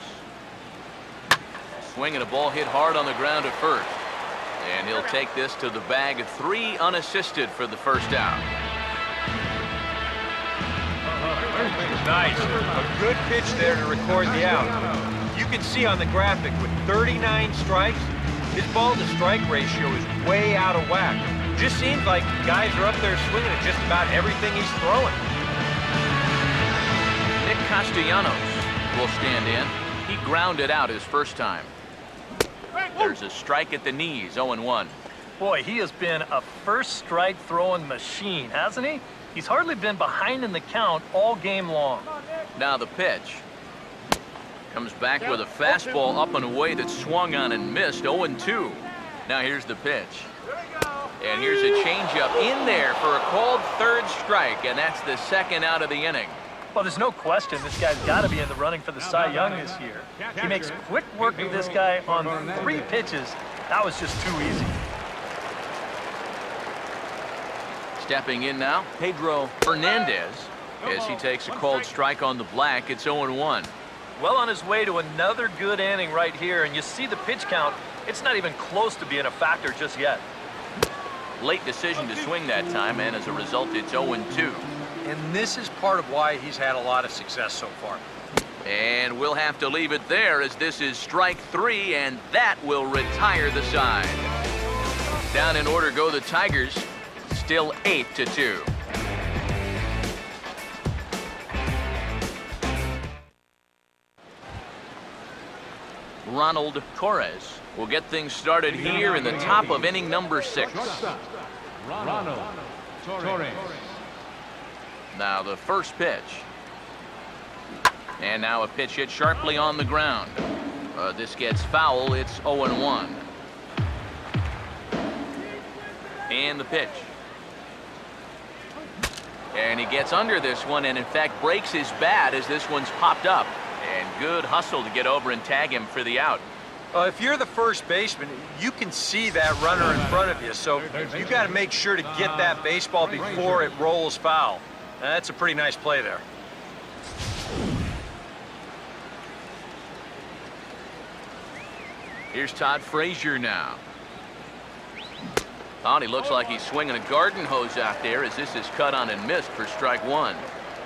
Speaker 1: Swinging a ball hit hard on the ground at first. And he'll take this to the bag. 3 unassisted for the first out.
Speaker 4: Nice. A good pitch there to record the out. You can see on the graphic with 39 strikes, his ball-to-strike ratio is way out of whack. Just seems like guys are up there swinging at just about everything he's throwing.
Speaker 1: Nick Castellanos will stand in. He grounded out his first time. There's a strike at the knees, 0-1.
Speaker 2: Boy, he has been a first strike throwing machine, hasn't he? He's hardly been behind in the count all game long.
Speaker 1: Now the pitch. Comes back with a fastball up and away that swung on and missed. 0-2. Now here's the pitch. And here's a changeup in there for a called third strike, and that's the second out of the inning.
Speaker 2: Well, there's no question this guy's got to be in the running for the Cy Young this year. He makes quick work of this guy on 3 pitches. That was just too easy.
Speaker 1: Stepping in now, Pedro Hernandez, as he takes a called strike on the black. It's 0-1.
Speaker 2: Well on his way to another good inning right here, and you see the pitch count. It's not even close to being a factor just yet.
Speaker 1: Late decision to swing that time, and as a result, it's 0-2.
Speaker 5: And this is part of why he's had a lot of success so far.
Speaker 1: And we'll have to leave it there as this is strike 3, and that will retire the side. Down in order go the Tigers, still 8-2. Ronald Torres will get things started here in the top of inning number 6.
Speaker 3: Ronald Torres.
Speaker 1: Now the first pitch. And now a pitch hit sharply on the ground. This gets foul. It's 0-1. And the pitch. And he gets under this one and in fact breaks his bat as this one's popped up. And good hustle to get over and tag him for the out.
Speaker 5: If you're the first baseman, you can see that runner in front of you, so you got to make sure to get that baseball before it rolls foul. That's a pretty nice play there.
Speaker 1: Here's Todd Frazier now. Oh, he looks like he's swinging a garden hose out there as this is cut on and missed for strike 1.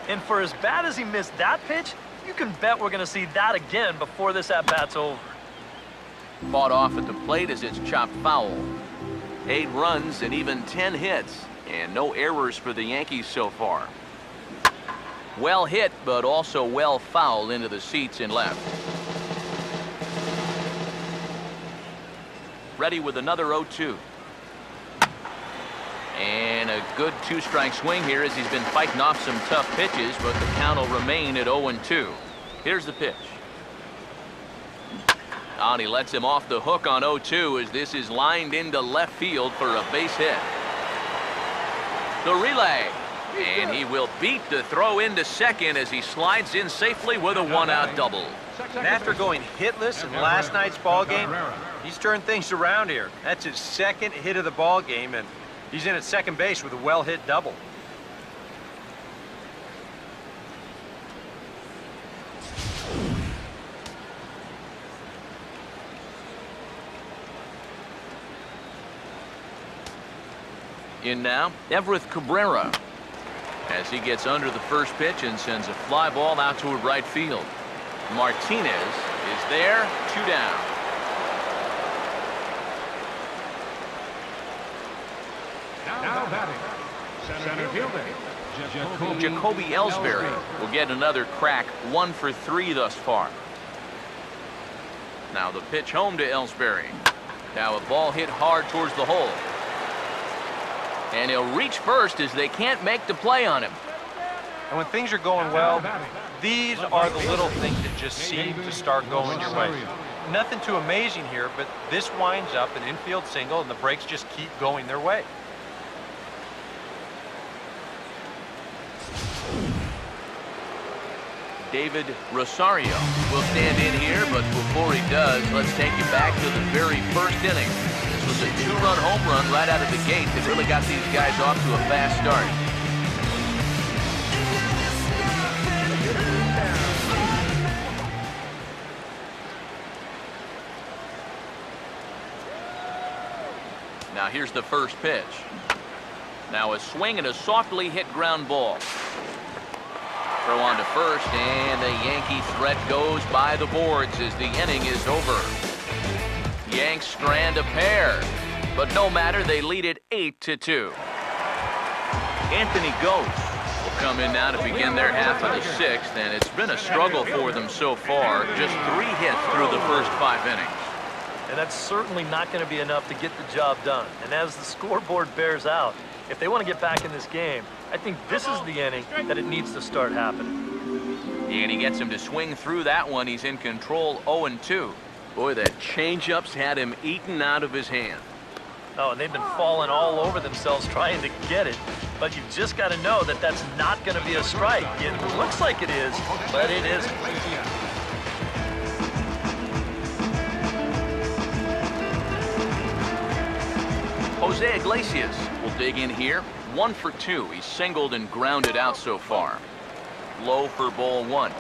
Speaker 2: And for as bad as he missed that pitch, you can bet we're going to see that again before this at-bat's over.
Speaker 1: Fought off at the plate as it's chopped foul. 8 runs and even 10 hits, and no errors for the Yankees so far. Well hit, but also well fouled into the seats in left. Ready with another 0-2. And a good 2-strike swing here as he's been fighting off some tough pitches, but the count will remain at 0-2. Here's the pitch. And he lets him off the hook on 0-2 as this is lined into left field for a base hit. The relay. And he will beat the throw into second as he slides in safely with a 1-out double.
Speaker 4: And after going hitless in last night's ball game, he's turned things around here. That's his second hit of the ball game, and he's in at second base with a well-hit double.
Speaker 1: In now, Everett Cabrera, as he gets under the first pitch and sends a fly ball out toward right field. Martinez is there, 2 down.
Speaker 3: Now batting, center fielder,
Speaker 1: Jacoby Ellsbury will get another crack, 1 for 3 thus far. Now the pitch home to Ellsbury. Now a ball hit hard towards the hole. And he'll reach first as they can't make the play on him.
Speaker 4: And when things are going well, these are the little things that just seem to start going your way. Nothing too amazing here, but this winds up an infield single, and the breaks just keep going their way.
Speaker 1: David Rosario will stand in here, but before he does, let's take you back to the very first inning. This was a 2-run home run right out of the gate that really got these guys off to a fast start. Now here's the first pitch. Now a swing and a softly hit ground ball. Throw on to first, and the Yankee threat goes by the boards as the inning is over. Yanks strand a pair, but no matter, they lead it 8-2. Anthony Ghost will come in now to begin their half of the 6th, and it's been a struggle for them so far. Just 3 hits through the first 5 innings.
Speaker 2: And that's certainly not going to be enough to get the job done. And as the scoreboard bears out, if they want to get back in this game, I think this is the inning that it needs to start happening.
Speaker 1: And he gets him to swing through that one. He's in control, 0-2. Boy, that changeups had him eaten out of his hand.
Speaker 2: Oh, and they've been falling all over themselves trying to get it. But you've just got to know that that's not going to be a strike. It looks like it is, but it isn't.
Speaker 1: Jose Iglesias will dig in here. 1 for 2. He's singled and grounded out so far. Low for ball 1.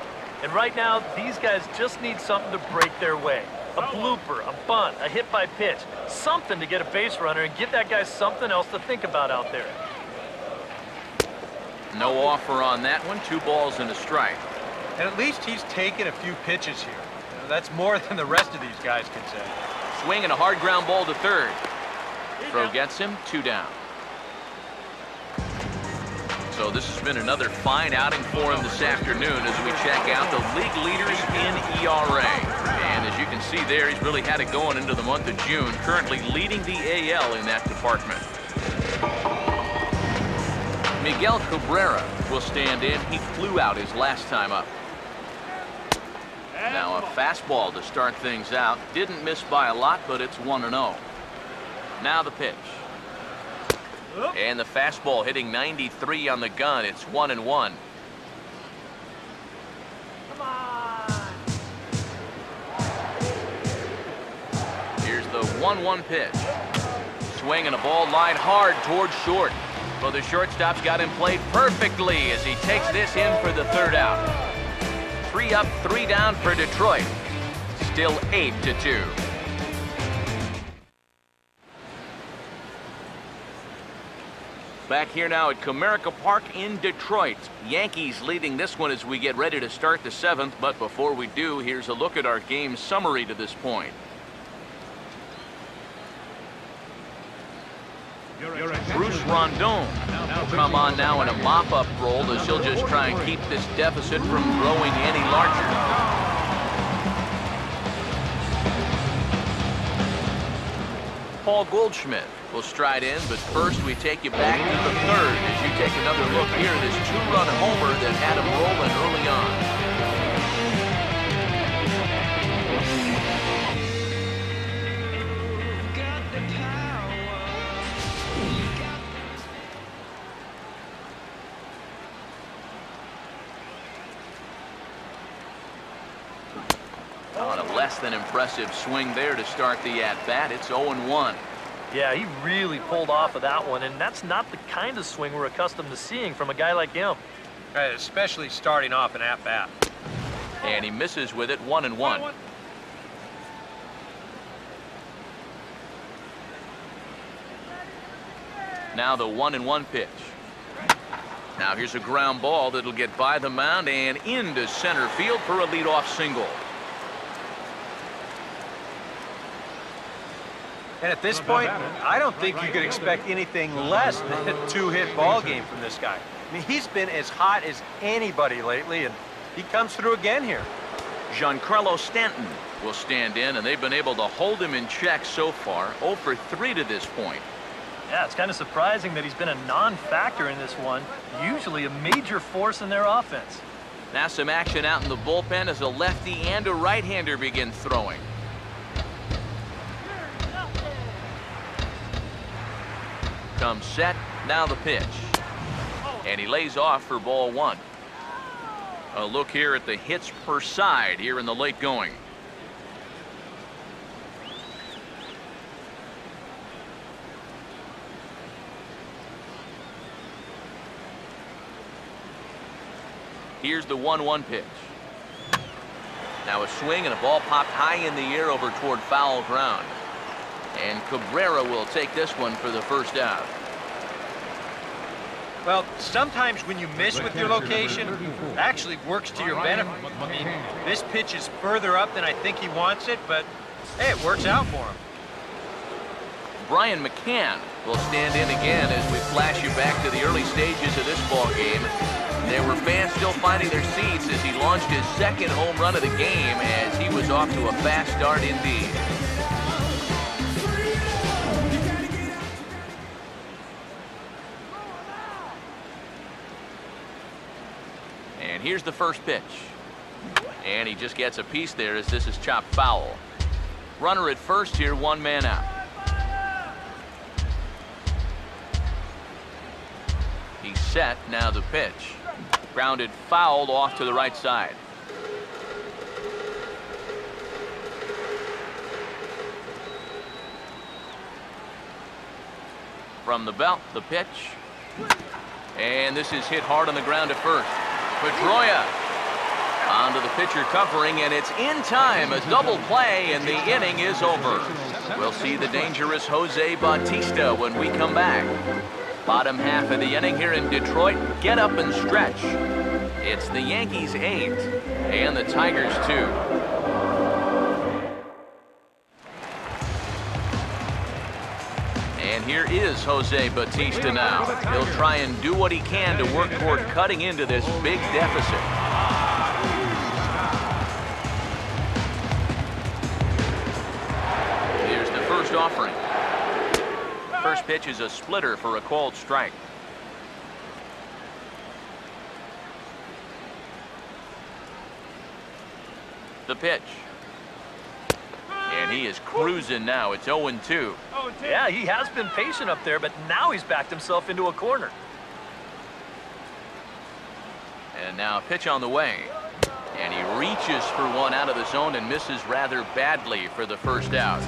Speaker 2: And right now, these guys just need something to break their way. A blooper, a bunt, a hit by pitch. Something to get a base runner and give that guy something else to think about out there.
Speaker 1: No offer on that one. 2 balls and a strike.
Speaker 4: And at least he's taken a few pitches here. You know, that's more than the rest of these guys can say.
Speaker 1: Swing and a hard ground ball to third. Throw gets him, 2 down. So this has been another fine outing for him this afternoon as we check out the league leaders in ERA. And as you can see there, he's really had it going into the month of June, currently leading the AL in that department. Miguel Cabrera will stand in. He flew out his last time up. Now a fastball to start things out. Didn't miss by a lot, but it's 1-0. Now the pitch. And the fastball hitting 93 on the gun. It's 1-1.
Speaker 2: Come on.
Speaker 1: Here's the 1-1 pitch. Swing and a ball lined hard towards short. Well, the shortstop's got him played perfectly as he takes this in for the 3rd out. 3 up, 3 down for Detroit. Still 8-2. Back here now at Comerica Park in Detroit. Yankees leading this one as we get ready to start the 7th. But before we do, here's a look at our game summary to this point. Bruce Rondon will come on now in a mop-up role as he'll just try and keep this deficit from growing any larger. Paul Goldschmidt will stride in, but first we take you back to the third as you take another look here at this two-run homer that had him rolling early on. On a less than impressive swing there to start the at-bat. It's 0-1.
Speaker 2: Yeah, he really pulled off of that one, and that's not the kind of swing we're accustomed to seeing from a guy like him.
Speaker 5: Right, especially starting off an at-bat.
Speaker 1: And he misses with it, 1-1. Now the 1-1 pitch. Now here's a ground ball that'll get by the mound and into center field for a leadoff single.
Speaker 4: And at this point, I don't think you could expect anything less than a two-hit ball game from this guy. I mean, he's been as hot as anybody lately, and he comes through again here.
Speaker 1: Giancarlo Stanton will stand in, and they've been able to hold him in check so far. 0 for 3 to this point.
Speaker 2: Yeah, it's kind of surprising that he's been a non-factor in this one. Usually a major force in their offense.
Speaker 1: Now some action out in the bullpen as a lefty and a right-hander begin throwing. Comes set, now the pitch. And he lays off for ball 1. A look here at the hits per side here in the late going. Here's the 1-1 pitch. Now a swing and a ball popped high in the air over toward foul ground. And Cabrera will take this one for the first out.
Speaker 5: Well, sometimes when you miss with your location, it actually works to your benefit. I mean, this pitch is further up than I think he wants it, but hey, it works out for him.
Speaker 1: Brian McCann will stand in again as we flash you back to the early stages of this ball game. There were fans still finding their seats as he launched his second home run of the game as he was off to a fast start indeed. And here's the first pitch. And he just gets a piece there as this is chopped foul. Runner at first here, 1 man out. He's set, now the pitch. Grounded fouled off to the right side. From the belt, the pitch. And this is hit hard on the ground at first. Pedroia onto the pitcher covering, and it's in time. A double play, and the inning is over. We'll see the dangerous Jose Bautista when we come back. Bottom half of the inning here in Detroit. Get up and stretch. It's the Yankees 8 and the Tigers 2. And here is Jose Bautista now. He'll try and do what he can to work toward cutting into this big deficit. Here's the first offering. First pitch is a splitter for a called strike. The pitch. And he is cruising now. It's 0-2.
Speaker 2: Yeah, he has been patient up there, but now he's backed himself into a corner.
Speaker 1: And now a pitch on the way. And he reaches for one out of the zone and misses rather badly for the first out.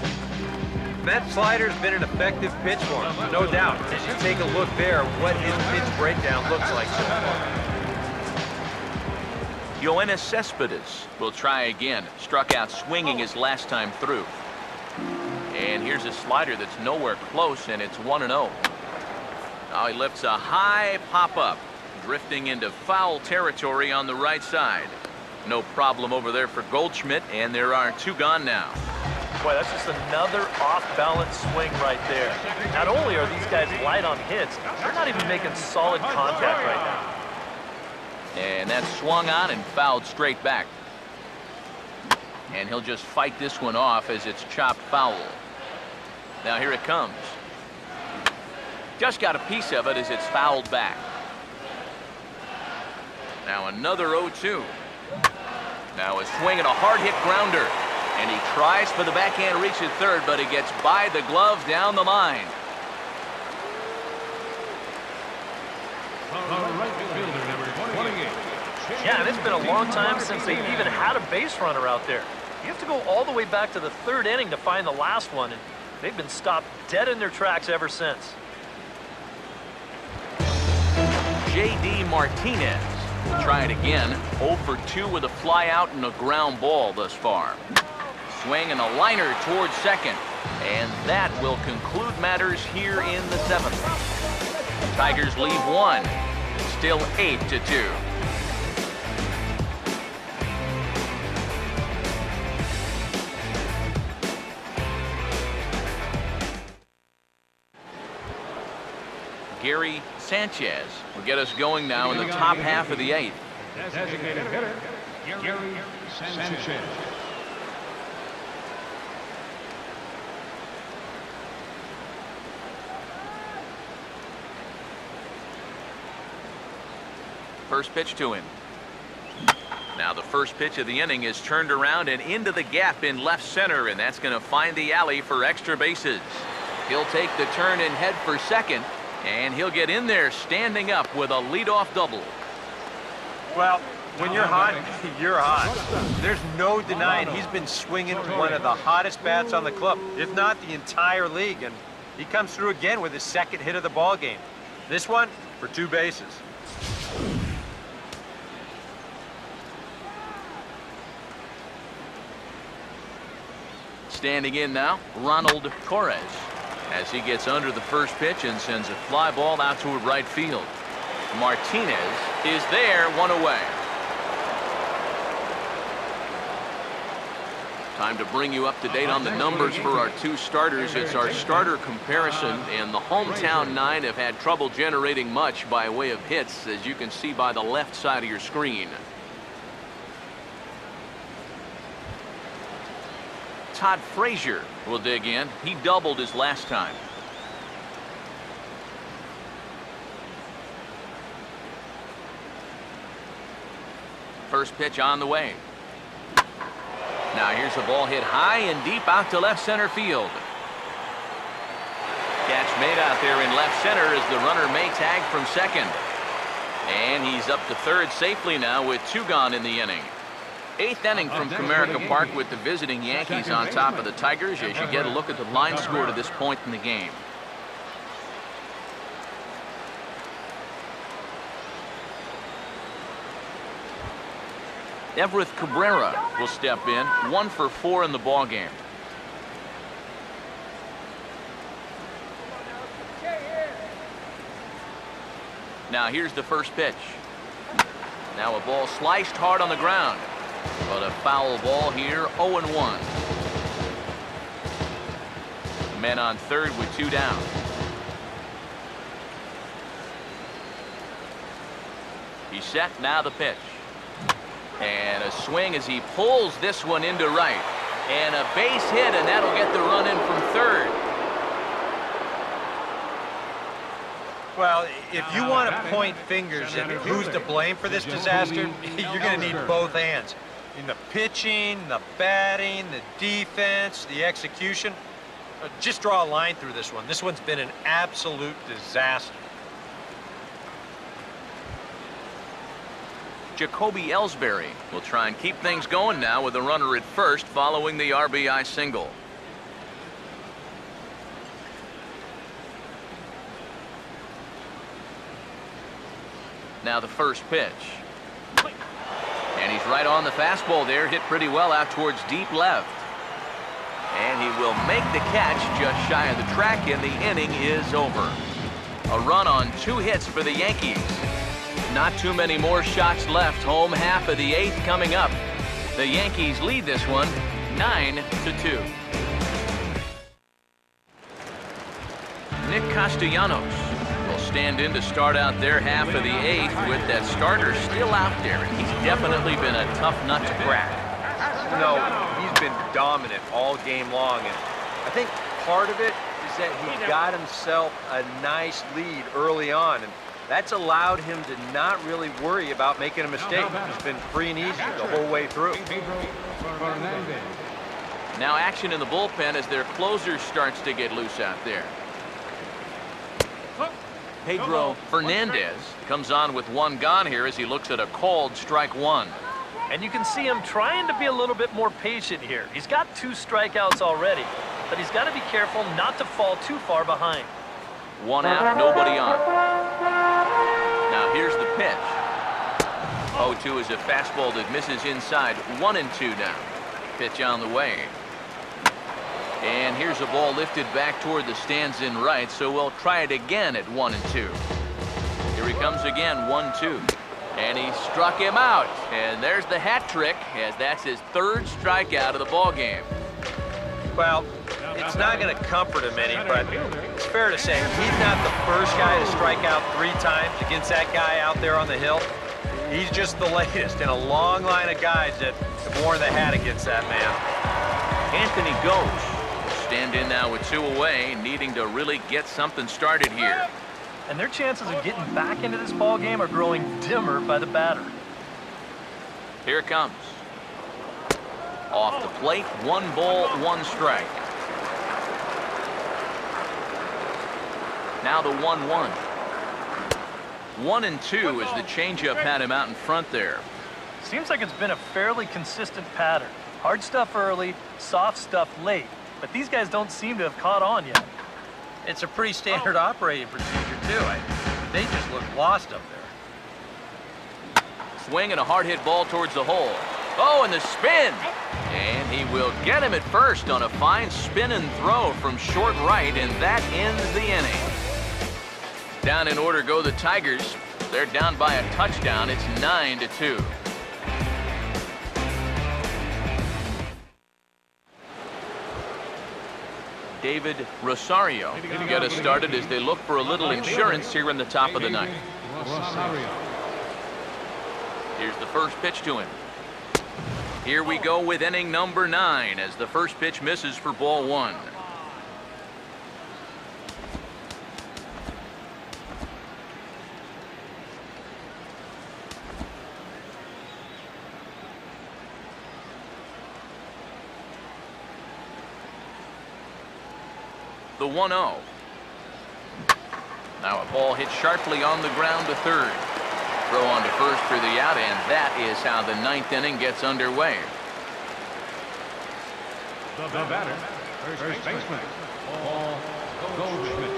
Speaker 4: That slider's been an effective pitch for him, no doubt. As you take a look there, what his pitch breakdown looks like so far.
Speaker 1: Yoenis Cespedes will try again. Struck out swinging his last time through. And here's a slider that's nowhere close, and it's 1-0. Now he lifts a high pop-up, drifting into foul territory on the right side. No problem over there for Goldschmidt, and there are 2 gone now.
Speaker 2: Boy, that's just another off-balance swing right there. Not only are these guys light on hits, they're not even making solid contact right now.
Speaker 1: And that's swung on and fouled straight back. And he'll just fight this one off as it's chopped foul. Now here it comes. Just got a piece of it as it's fouled back. Now another 0-2. Now a swing and a hard hit grounder. And he tries for the backhand reach at third, but he gets by the glove down the line.
Speaker 2: Yeah, and it's been a long time since they've even had a base runner out there. You have to go all the way back to the third inning to find the last one, and they've been stopped dead in their tracks ever since.
Speaker 1: J.D. Martinez will try it again. 0 for 2 with a fly out and a ground ball thus far. Swing and a liner towards second. And that will conclude matters here in the 7th. Tigers leave 1. Still 8-2. Gary Sanchez will get us going now in the top half of the 8th.
Speaker 3: Designated hitter, Gary Sanchez.
Speaker 1: First pitch to him. Now the first pitch of the inning is turned around and into the gap in left center, and that's going to find the alley for extra bases. He'll take the turn and head for second, and he'll get in there standing up with a leadoff double.
Speaker 4: Well, when you're hot, you're hot. There's no denying he's been swinging one of the hottest bats on the club, if not the entire league, and he comes through again with his second hit of the ball game. This one for 2 bases.
Speaker 1: Standing in now, Ronald Torres, as he gets under the first pitch and sends a fly ball out toward right field. Martinez is there, 1 away. Time to bring you up to date on the numbers for our 2 starters. It's our starter comparison, and the hometown 9 have had trouble generating much by way of hits, as you can see by the left side of your screen. Todd Frazier will dig in. He doubled his last time. First pitch on the way. Now here's a ball hit high and deep out to left center field. Catch made out there in left center as the runner may tag from second. And he's up to third safely now with 2 gone in the inning. 8th inning from Comerica Park with the visiting Yankees on top of the Tigers as you get a look at the line score to this point in the game. Everett Cabrera will step in, 1 for 4 in the ball game. Now here's the first pitch. Now a ball sliced hard on the ground. But a foul ball here, 0-1. Men on third with 2 down. He's set, now the pitch. And a swing as he pulls this one into right. And a base hit, and that'll get the run in from third.
Speaker 4: Well, if you want to point fingers at who's to blame for this disaster, you're going to need both hands. In the pitching, the batting, the defense, the execution. Just draw a line through this one. This one's been an absolute disaster.
Speaker 1: Jacoby Ellsbury will try and keep things going now with a runner at first following the RBI single. Now the first pitch. And he's right on the fastball there, hit pretty well out towards deep left. And he will make the catch just shy of the track, and the inning is over. A run on 2 hits for the Yankees. Not too many more shots left. Home half of the 8th coming up. The Yankees lead this one 9-2. Nick Castellanos will stand in to start out their half of the 8th with that starter still out there. And he's definitely been a tough nut to crack.
Speaker 4: You know, he's been dominant all game long, and I think part of it is that he got himself a nice lead early on, and that's allowed him to not really worry about making a mistake. It's been free and easy the whole way through.
Speaker 1: Now action in the bullpen as their closer starts to get loose out there. Pedro Fernandez comes on with one gone here as he looks at a called strike one.
Speaker 2: And you can see him trying to be a little bit more patient here. He's got 2 strikeouts already, but he's got to be careful not to fall too far behind.
Speaker 1: One out, nobody on. Now here's the pitch. 0-2 is a fastball that misses inside. 1-2 now. Pitch on the way. And here's a ball lifted back toward the stands in right, so we'll try it again at 1-2. Here he comes again, 1-2. And he struck him out. And there's the hat trick, as that's his 3rd strikeout of the ball game.
Speaker 4: Well, it's not going to comfort him any, but it's fair to say he's not the first guy to strike out 3 times against that guy out there on the hill. He's just the latest in a long line of guys that have worn the hat against that man.
Speaker 1: Anthony Ghosh will stand in now with 2 away, needing to really get something started here.
Speaker 2: And their chances of getting back into this ball game are growing dimmer by the batter.
Speaker 1: Here it comes. Off the plate, 1 ball, 1 strike. Now the 1-1. 1-2 as the changeup had him out in front there.
Speaker 2: Seems like it's been a fairly consistent pattern. Hard stuff early, soft stuff late. But these guys don't seem to have caught on yet.
Speaker 5: It's a pretty standard operating procedure, too. They just look lost up there.
Speaker 1: Swing and a hard hit ball towards the hole. Oh, and the spin. And he will get him at first on a fine spin and throw from short right, and that ends the inning. Down in order go the Tigers. They're down by a touchdown. It's 9-2. David Rosario to get us started as they look for a little insurance here in the top of the 9th. Here's the first pitch to him. Here we go with inning number 9 as the first pitch misses for ball 1. The 1-0. Now a ball hit sharply on the ground to third. Throw on to first for the out, and that is how the 9th inning gets underway.
Speaker 3: The batter, first baseman, Goldschmidt.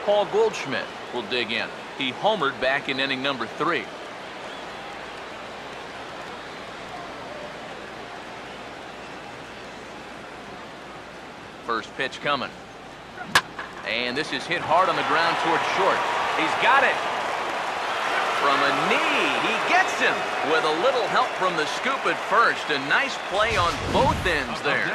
Speaker 1: Paul Goldschmidt will dig in. He homered back in inning number 3. First pitch coming. And this is hit hard on the ground toward short. He's got it. From a knee, he gets him with a little help from the scoop at first. A nice play on both ends there.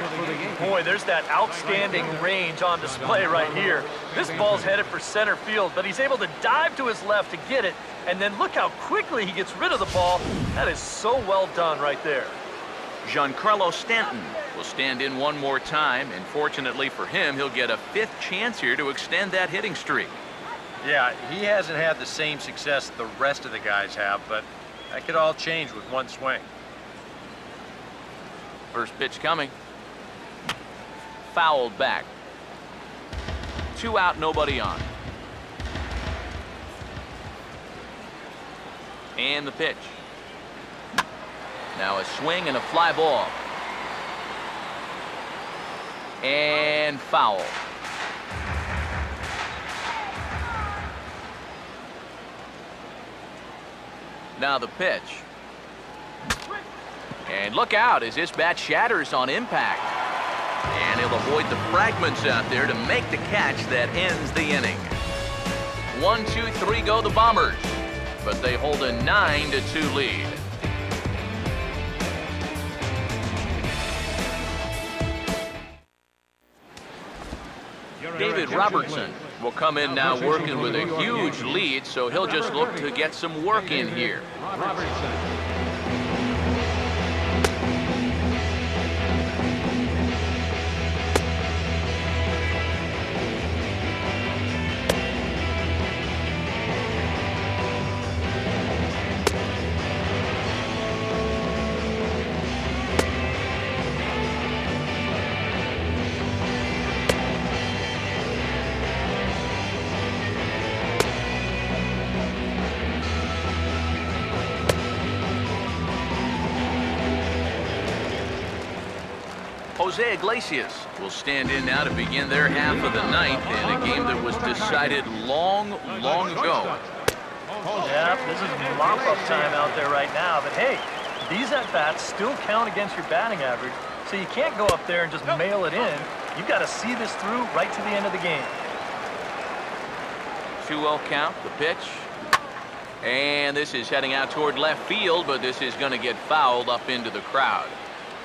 Speaker 2: Boy, there's that outstanding range on display right here. This ball's headed for center field, but he's able to dive to his left to get it, and then look how quickly he gets rid of the ball. That is so well done right there.
Speaker 1: Giancarlo Stanton will stand in one more time, and fortunately for him, he'll get a 5th chance here to extend that hitting streak.
Speaker 5: Yeah, he hasn't had the same success the rest of the guys have, but that could all change with one swing.
Speaker 1: First pitch coming. Fouled back. 2 out, nobody on. And the pitch. Now a swing and a fly ball. And foul. Now the pitch. And look out as this bat shatters on impact. And he'll avoid the fragments out there to make the catch that ends the inning. 1, 2, 3 go the Bombers, but they hold a 9-2 lead. David Robertson will come in now working with a huge lead, so he'll just look to get some work in here.
Speaker 3: Robertson.
Speaker 1: Jose Iglesias will stand in now to begin their half of the ninth in a game that was decided long ago.
Speaker 2: Yeah, this is mop-up time out there right now. But hey, these at-bats still count against your batting average, so you can't go up there and just mail it in. You've got to see this through right to the end of the game.
Speaker 1: 2-0 count, the pitch. And this is heading out toward left field, but this is going to get fouled up into the crowd.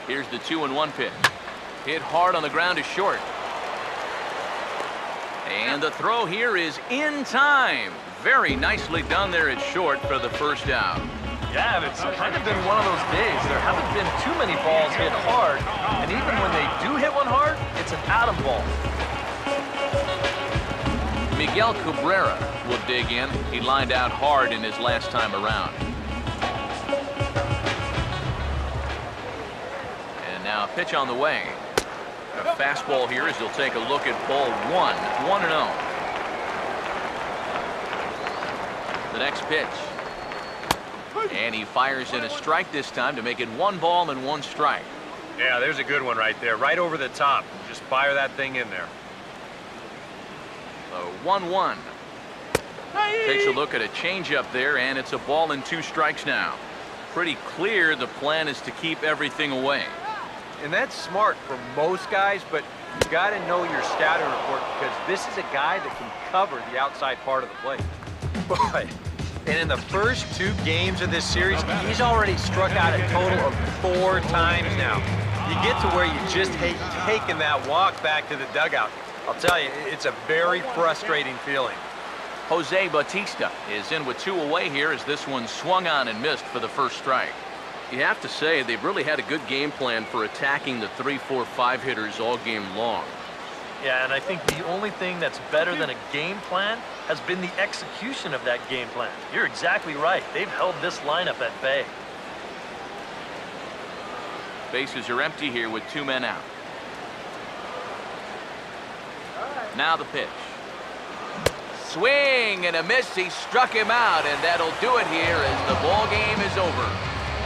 Speaker 1: Here's the 2-1 pitch. Hit hard on the ground to short. And the throw here is in time. Very nicely done there at short for the first out.
Speaker 2: Yeah, it's kind of been one of those days. There haven't been too many balls hit hard, and even when they do hit one hard, it's an atom ball.
Speaker 1: Miguel Cabrera will dig in. He lined out hard in his last time around. And now a pitch on the way. A fastball here as he'll take a look at ball 1-0. The next pitch. And he fires in a strike this time to make it 1 ball and 1 strike.
Speaker 4: Yeah, there's a good one right there. Right over the top. Just fire that thing in there.
Speaker 1: So 1-1. Takes a look at a changeup there, and it's a ball and 2 strikes now. Pretty clear the plan is to keep everything away.
Speaker 4: And that's smart for most guys, but you got to know your scouting report because this is a guy that can cover the outside part of the plate. Boy, and in the first 2 games of this series, he's already struck out a total of 4 times now. You get to where you just hate taking that walk back to the dugout. I'll tell you, it's a very frustrating feeling.
Speaker 1: Jose Bautista is in with 2 away here as this one swung on and missed for the first strike. You have to say they've really had a good game plan for attacking the 3, 4, 5 hitters all game long.
Speaker 2: Yeah, and I think the only thing that's better than a game plan has been the execution of that game plan. You're exactly right. They've held this lineup at bay.
Speaker 1: Bases are empty here with 2 men out. Now the pitch. Swing and a miss. He struck him out, and that'll do it here as the ball game is over.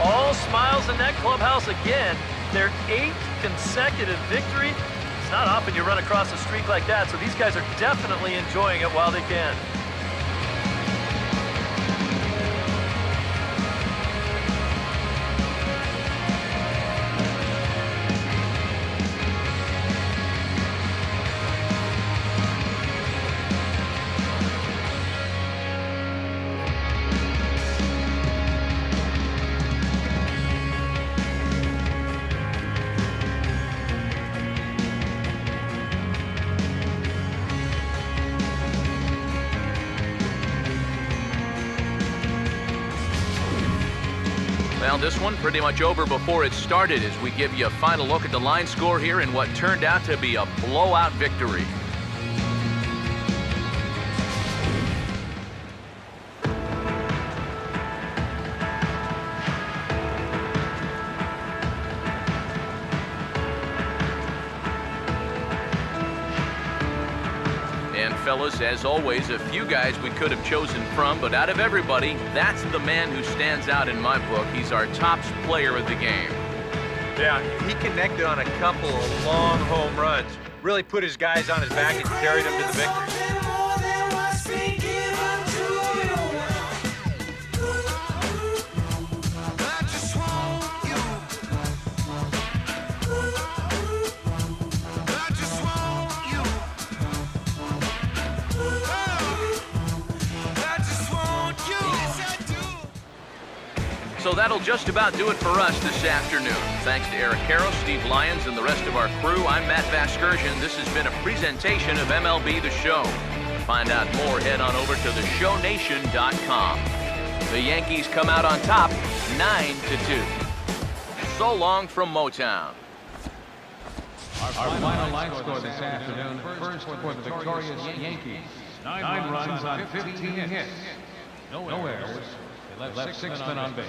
Speaker 2: All smiles in that clubhouse again. Their 8th consecutive victory. It's not often you run across a streak like that, so these guys are definitely enjoying it while they can.
Speaker 1: Well, this one pretty much over before it started as we give you a final look at the line score here in what turned out to be a blowout victory. And fellas, as always, a few guys we could have chosen from, but out of everybody, that's the man who stands out in my book. He's our top player of the game.
Speaker 4: Yeah, he connected on a couple of long home runs. Really put his guys on his back and carried them to the victory.
Speaker 1: So that'll just about do it for us this afternoon. Thanks to Eric Harrow, Steve Lyons, and the rest of our crew, I'm Matt Vasgersian. This has been a presentation of MLB The Show. To find out more, head on over to theshownation.com. The Yankees come out on top, 9-2. So long from Motown.
Speaker 3: Our final line score this afternoon, first for the victorious Yankees. 9 runs on 15 hits. No errors. They left 6 men on base.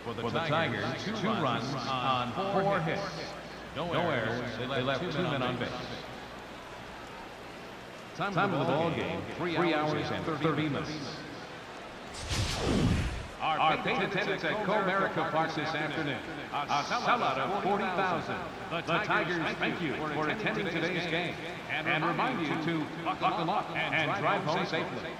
Speaker 3: For the Tigers, 2 runs on 4 hits. No errors. They left 2 men on base. Time of the ball game, 3 hours and 30 minutes. Our paid attendance at Comerica Park this afternoon, a sellout of 40,000. The Tigers thank you for attending today's game and remind you to buckle up and drive home safely.